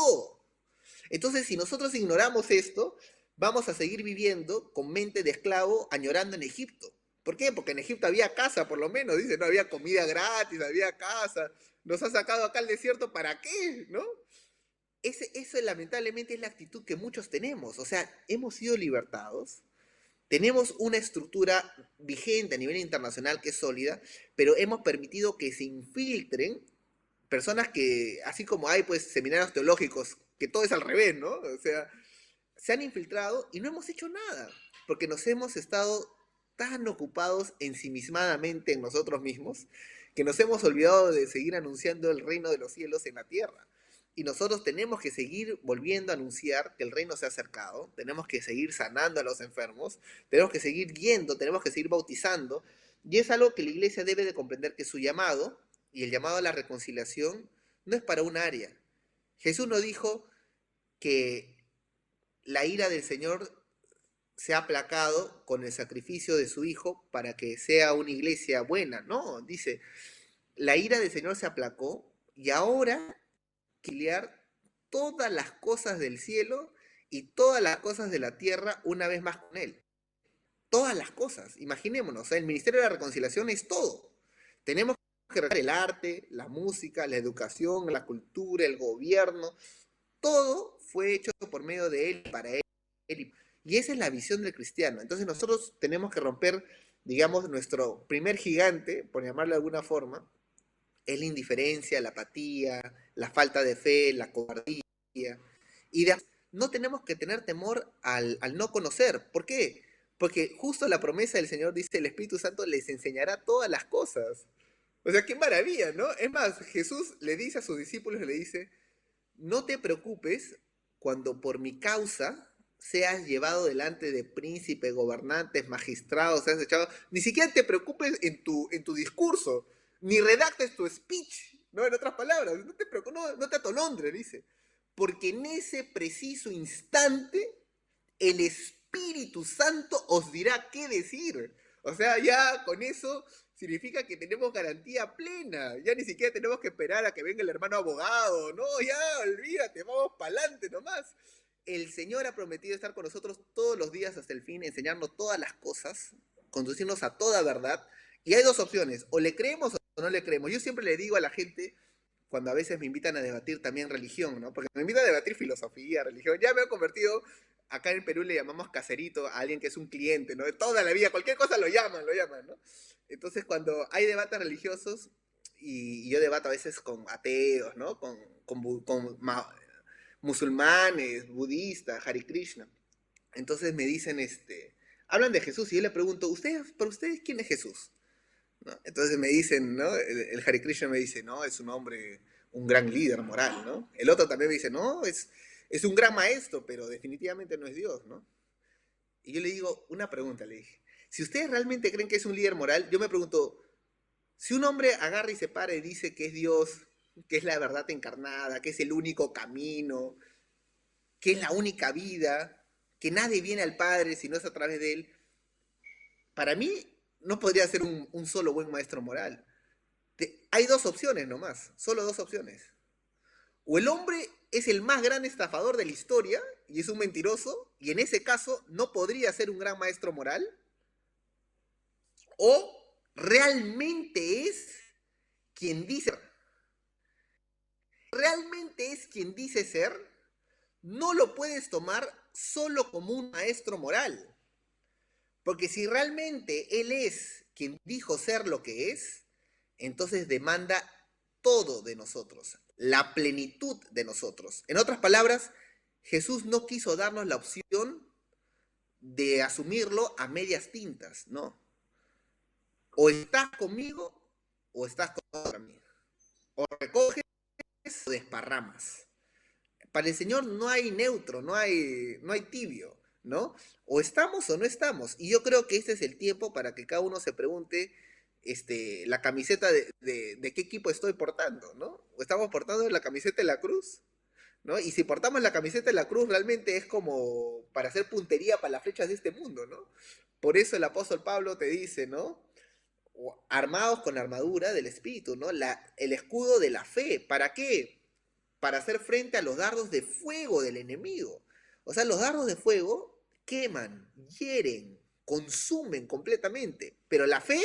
Entonces, si nosotros ignoramos esto, vamos a seguir viviendo con mente de esclavo, añorando en Egipto. ¿Por qué? Porque en Egipto había casa, por lo menos, dice, no había comida gratis, había casa. Nos ha sacado acá al desierto, ¿para qué? ¿No? Eso lamentablemente es la actitud que muchos tenemos. O sea, hemos sido libertados, tenemos una estructura vigente a nivel internacional que es sólida, pero hemos permitido que se infiltren personas que, así como hay pues seminarios teológicos, que todo es al revés, ¿no? O sea, se han infiltrado y no hemos hecho nada, porque nos hemos estado tan ocupados ensimismadamente en nosotros mismos, que nos hemos olvidado de seguir anunciando el reino de los cielos en la tierra. Y nosotros tenemos que seguir volviendo a anunciar que el reino se ha acercado, tenemos que seguir sanando a los enfermos, tenemos que seguir yendo, tenemos que seguir bautizando, y es algo que la iglesia debe de comprender, que su llamado, y el llamado a la reconciliación, no es para un área. Jesús no dijo que la ira del Señor se ha aplacado con el sacrificio de su Hijo para que sea una iglesia buena. No, dice, la ira del Señor se aplacó y ahora quiliar todas las cosas del cielo y todas las cosas de la tierra una vez más con Él. Todas las cosas, imaginémonos, el ministerio de la reconciliación es todo. Tenemos que recordar el arte, la música, la educación, la cultura, el gobierno, todo fue hecho por medio de Él, para Él. Y esa es la visión del cristiano. Entonces nosotros tenemos que romper, digamos, nuestro primer gigante, por llamarlo de alguna forma, es la indiferencia, la apatía, la falta de fe, la cobardía. Y no tenemos que tener temor al no conocer. ¿Por qué? Porque justo la promesa del Señor dice, el Espíritu Santo les enseñará todas las cosas. O sea, qué maravilla, ¿no? Es más, Jesús le dice a sus discípulos, le dice, no te preocupes cuando por mi causa seas llevado delante de príncipes, gobernantes, magistrados, seas echado. Ni siquiera te preocupes en tu discurso, ni redactes tu speech, ¿no? En otras palabras, no te preocupes, no te atolondres, dice. Porque en ese preciso instante, el Espíritu Santo os dirá qué decir. O sea, ya con eso significa que tenemos garantía plena. Ya ni siquiera tenemos que esperar a que venga el hermano abogado. No, ya, olvídate, vamos para adelante nomás. El Señor ha prometido estar con nosotros todos los días hasta el fin, enseñarnos todas las cosas, conducirnos a toda verdad. Y hay dos opciones, o le creemos o no le creemos. Yo siempre le digo a la gente, cuando a veces me invitan a debatir también religión, ¿no? Porque me invitan a debatir filosofía, religión. Ya me he convertido, acá en Perú le llamamos caserito a alguien que es un cliente, ¿no? De toda la vida, cualquier cosa lo llaman, ¿no? Entonces, cuando hay debates religiosos, y yo debato a veces con ateos, ¿no? Con musulmanes, budistas, Hare Krishna. Entonces me dicen, hablan de Jesús y yo le pregunto, ¿para ustedes quién es Jesús? ¿No? Entonces me dicen, ¿no? El Hare Krishna me dice, no, es un hombre, un gran líder moral, ¿no? El otro también me dice, no, es un gran maestro, pero definitivamente no es Dios, ¿no? Y yo le digo, una pregunta, le dije, si ustedes realmente creen que es un líder moral, yo me pregunto, si un hombre agarra y se para y dice que es Dios, que es la verdad encarnada, que es el único camino, que es la única vida, que nadie viene al Padre si no es a través de Él, para mí no podría ser un solo buen maestro moral. Hay dos opciones nomás, solo dos opciones. O el hombre es el más gran estafador de la historia y es un mentiroso, y en ese caso no podría ser un gran maestro moral, o realmente es quien dice, realmente es quien dice ser, no lo puedes tomar solo como un maestro moral. Porque si realmente él es quien dijo ser lo que es, entonces demanda todo de nosotros, la plenitud de nosotros. En otras palabras, Jesús no quiso darnos la opción de asumirlo a medias tintas, ¿no? O estás conmigo o estás contra mí. O recoges o desparramas. Para el Señor no hay neutro, no hay tibio, ¿no? O estamos o no estamos. Y yo creo que este es el tiempo para que cada uno se pregunte la camiseta de qué equipo estoy portando, ¿no? ¿O estamos portando la camiseta de la cruz? ¿No? Y si portamos la camiseta de la cruz, realmente es como para hacer puntería para las flechas de este mundo, ¿no? Por eso el apóstol Pablo te dice, ¿no? Armados con la armadura del Espíritu, ¿no? El escudo de la fe. ¿Para qué? Para hacer frente a los dardos de fuego del enemigo. O sea, los dardos de fuego queman, hieren, consumen completamente. Pero la fe,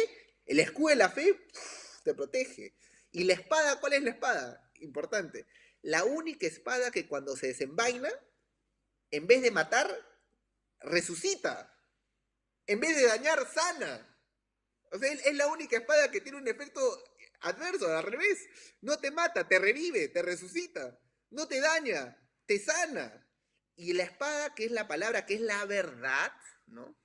el escudo de la fe, te protege. ¿Y la espada? ¿Cuál es la espada? Importante. La única espada que cuando se desenvaina, en vez de matar, resucita. En vez de dañar, sana. O sea, es la única espada que tiene un efecto adverso, al revés. No te mata, te revive, te resucita. No te daña, te sana. Y la espada, que es la palabra, que es la verdad, ¿no?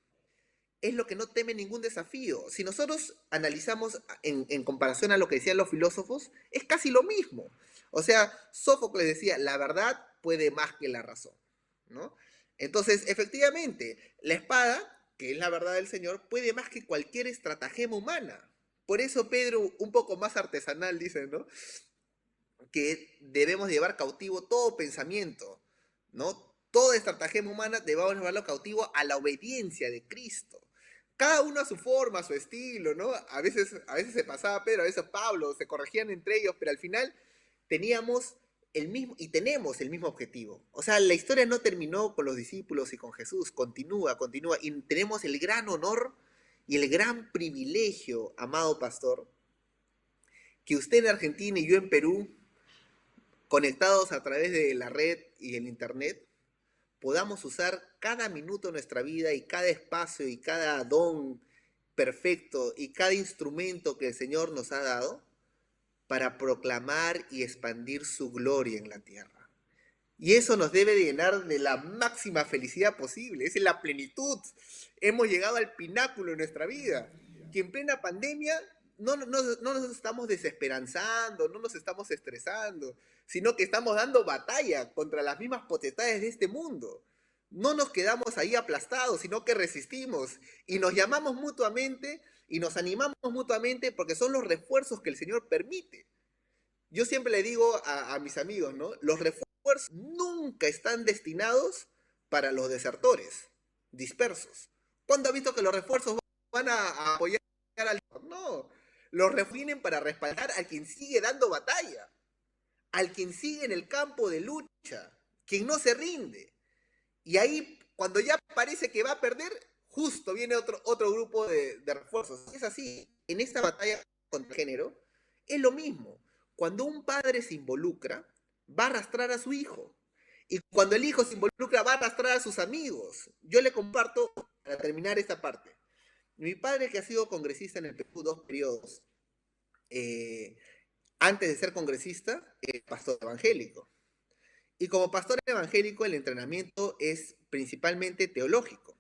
Es lo que no teme ningún desafío. Si nosotros analizamos en comparación a lo que decían los filósofos, es casi lo mismo. O sea, Sófocles decía, la verdad puede más que la razón, ¿no? Entonces, efectivamente, la espada, que es la verdad del Señor, puede más que cualquier estratagema humana. Por eso Pedro, un poco más artesanal, dice, ¿no? Que debemos llevar cautivo todo pensamiento, ¿no? Toda estratagema humana debemos llevarlo cautivo a la obediencia de Cristo. Cada uno a su forma, a su estilo, ¿no? A veces se pasaba Pedro, a veces Pablo, se corregían entre ellos, pero al final teníamos el mismo, y tenemos el mismo objetivo. O sea, la historia no terminó con los discípulos y con Jesús, continúa, y tenemos el gran honor y el gran privilegio, amado pastor, que usted en Argentina y yo en Perú, conectados a través de la red y el internet, podamos usar cada minuto de nuestra vida y cada espacio y cada don perfecto y cada instrumento que el Señor nos ha dado para proclamar y expandir su gloria en la tierra. Y eso nos debe de llenar de la máxima felicidad posible. Esa es la plenitud. Hemos llegado al pináculo de nuestra vida. Que en plena pandemia no nos estamos desesperanzando, no nos estamos estresando, sino que estamos dando batalla contra las mismas potestades de este mundo. No nos quedamos ahí aplastados, sino que resistimos y nos llamamos mutuamente y nos animamos mutuamente porque son los refuerzos que el Señor permite. Yo siempre le digo a mis amigos, ¿no? Los refuerzos nunca están destinados para los desertores, dispersos. ¿Cuándo ha visto que los refuerzos van a apoyar al... No, los refuerzos vienen para respaldar a quien sigue dando batalla, al quien sigue en el campo de lucha, quien no se rinde. Y ahí, cuando ya parece que va a perder, justo viene otro grupo de refuerzos. Es así, en esta batalla contra el género, es lo mismo. Cuando un padre se involucra, va a arrastrar a su hijo. Y cuando el hijo se involucra, va a arrastrar a sus amigos. Yo le comparto, para terminar esta parte. Mi padre, que ha sido congresista en el Perú 2 periodos, antes de ser congresista, pastor evangélico. Y como pastor evangélico, el entrenamiento es principalmente teológico.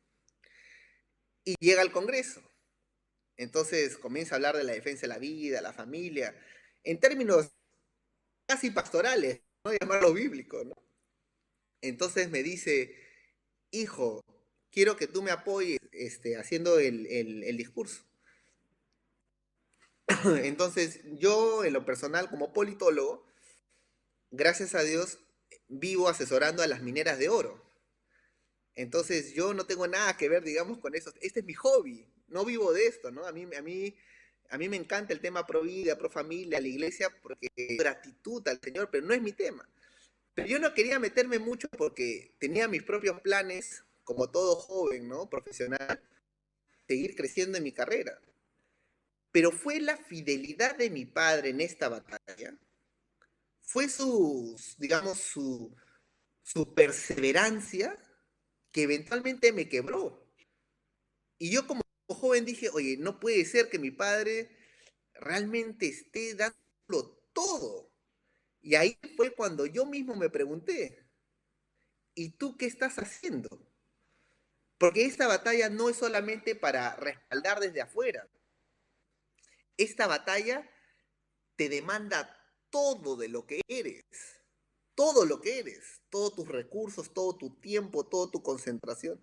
Y llega al Congreso. Entonces comienza a hablar de la defensa de la vida, la familia, en términos casi pastorales, no llamarlo bíblico, ¿no? Entonces me dice, hijo, quiero que tú me apoyes haciendo el discurso. Entonces yo, en lo personal, como politólogo, gracias a Dios, vivo asesorando a las mineras de oro. Entonces yo no tengo nada que ver, digamos, con eso. Este es mi hobby, no vivo de esto, ¿no? A mí me encanta el tema pro vida, pro familia, la iglesia, porque gratitud al Señor, pero no es mi tema. Pero yo no quería meterme mucho porque tenía mis propios planes, como todo joven, ¿no? Profesional, seguir creciendo en mi carrera. Pero fue la fidelidad de mi padre en esta batalla, fue digamos, su perseverancia que eventualmente me quebró. Y yo como joven dije, oye, no puede ser que mi padre realmente esté dándolo todo. Y ahí fue cuando yo mismo me pregunté, ¿y tú qué estás haciendo? Porque esta batalla no es solamente para respaldar desde afuera. Esta batalla te demanda todo de lo que eres. Todo lo que eres. Todos tus recursos, todo tu tiempo, toda tu concentración.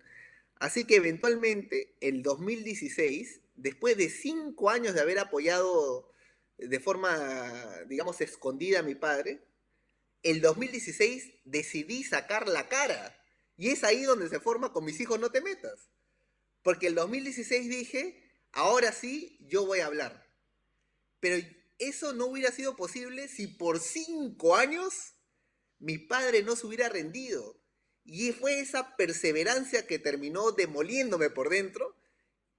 Así que eventualmente, el 2016, después de 5 años de haber apoyado de forma, digamos, escondida a mi padre, el 2016 decidí sacar la cara. Y es ahí donde se forma Con mis hijos no te metas. Porque el 2016 dije, ahora sí, yo voy a hablar. Pero eso no hubiera sido posible si por 5 años mi padre no se hubiera rendido. Y fue esa perseverancia que terminó demoliéndome por dentro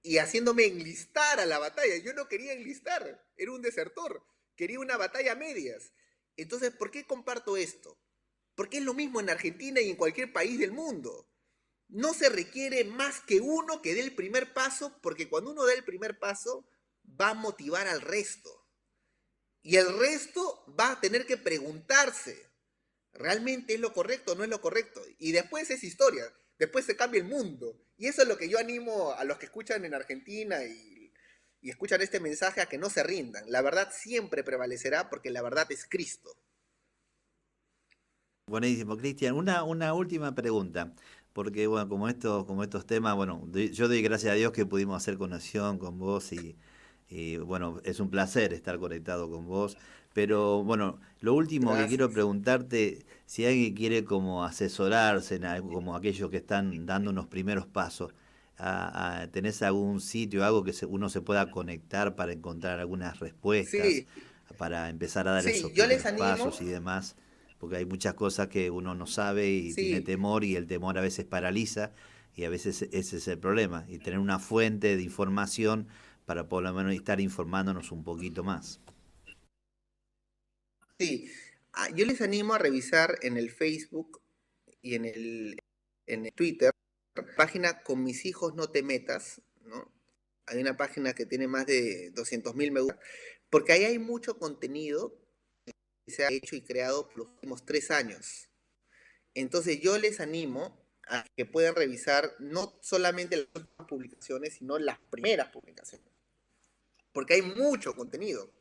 y haciéndome enlistar a la batalla. Yo no quería enlistar, era un desertor, quería una batalla a medias. Entonces, ¿por qué comparto esto? Porque es lo mismo en Argentina y en cualquier país del mundo. No se requiere más que uno que dé el primer paso, porque cuando uno da el primer paso, va a motivar al resto. Y el resto va a tener que preguntarse, ¿realmente es lo correcto o no es lo correcto? Y después es historia, después se cambia el mundo. Y eso es lo que yo animo a los que escuchan en Argentina y escuchan este mensaje a que no se rindan. La verdad siempre prevalecerá porque la verdad es Cristo. Buenísimo, Cristian. Una última pregunta, porque bueno, como estos temas, bueno, yo doy gracias a Dios que pudimos hacer conexión con vos y bueno, es un placer estar conectado con vos. Pero bueno, lo último que quiero Gracias. preguntarte, si alguien quiere como asesorarse en algo, como aquellos que están dando unos primeros pasos, ¿tenés algún sitio, algo que uno se pueda conectar para encontrar algunas respuestas, Sí, para empezar a dar esos sí, yo les primeros animo. pasos y demás? Porque hay muchas cosas que uno no sabe y tiene Sí, temor y el temor a veces paraliza y a veces ese es el problema. Y tener una fuente de información para por lo menos estar informándonos un poquito más. Sí, yo les animo a revisar en el Facebook y en el Twitter, página Con mis hijos no te metas, ¿no? Hay una página que tiene más de 200.000 me gusta, porque ahí hay mucho contenido que se ha hecho y creado por los últimos 3 años. Entonces yo les animo a que puedan revisar no solamente las últimas publicaciones, sino las primeras publicaciones, porque hay mucho contenido,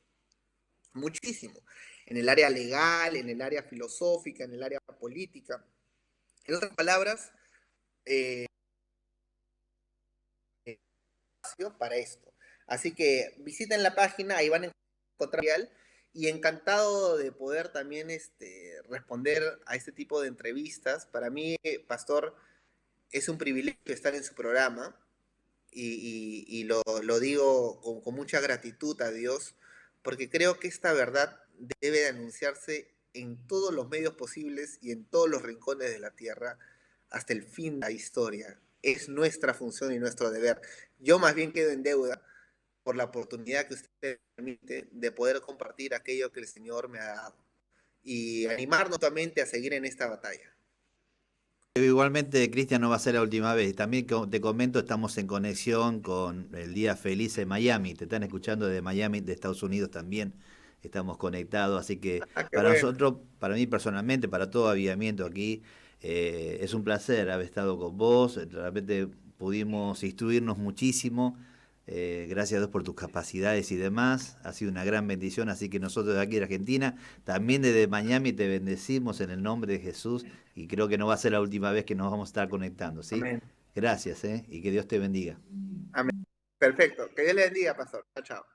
muchísimo, en el área legal, en el área filosófica, en el área política. En otras palabras, para esto. Así que visiten la página, ahí van a encontrar material y encantado de poder también responder a este tipo de entrevistas. Para mí, Pastor, es un privilegio estar en su programa y lo digo con mucha gratitud a Dios, porque creo que esta verdad debe de anunciarse en todos los medios posibles y en todos los rincones de la tierra hasta el fin de la historia. Es nuestra función y nuestro deber. Yo más bien quedo en deuda por la oportunidad que usted permite de poder compartir aquello que el Señor me ha dado y animarnos nuevamente a seguir en esta batalla. Igualmente, Cristian, no va a ser la última vez. También te comento, estamos en conexión con el Día Feliz en Miami. Te están escuchando desde Miami, de Estados Unidos también. Estamos conectados, así que Qué para bueno. nosotros, para mí personalmente, para todo Avivamiento aquí, es un placer haber estado con vos. Realmente pudimos instruirnos muchísimo. Gracias a Dios por tus capacidades y demás. Ha sido una gran bendición, así que nosotros de aquí de Argentina, también desde Miami te bendecimos en el nombre de Jesús y creo que no va a ser la última vez que nos vamos a estar conectando, ¿sí? Amén. Gracias, y que Dios te bendiga. Amén. Perfecto. Que Dios le bendiga, pastor. Chao, chao.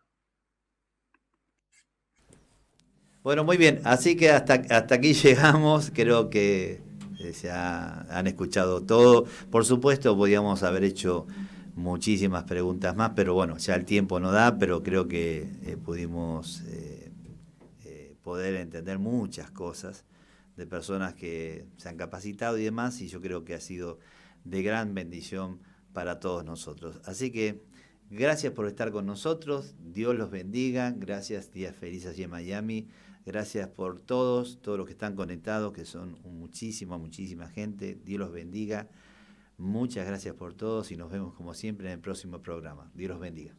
Bueno, muy bien, así que hasta aquí llegamos, creo que han escuchado todo. Por supuesto, podíamos haber hecho muchísimas preguntas más, pero bueno, ya el tiempo no da, pero creo que pudimos poder entender muchas cosas de personas que se han capacitado y demás, y yo creo que ha sido de gran bendición para todos nosotros. Así que gracias por estar con nosotros, Dios los bendiga, gracias, días felices allí en Miami, gracias por todos los que están conectados, que son muchísima gente, Dios los bendiga, muchas gracias por todos y nos vemos como siempre en el próximo programa. Dios los bendiga.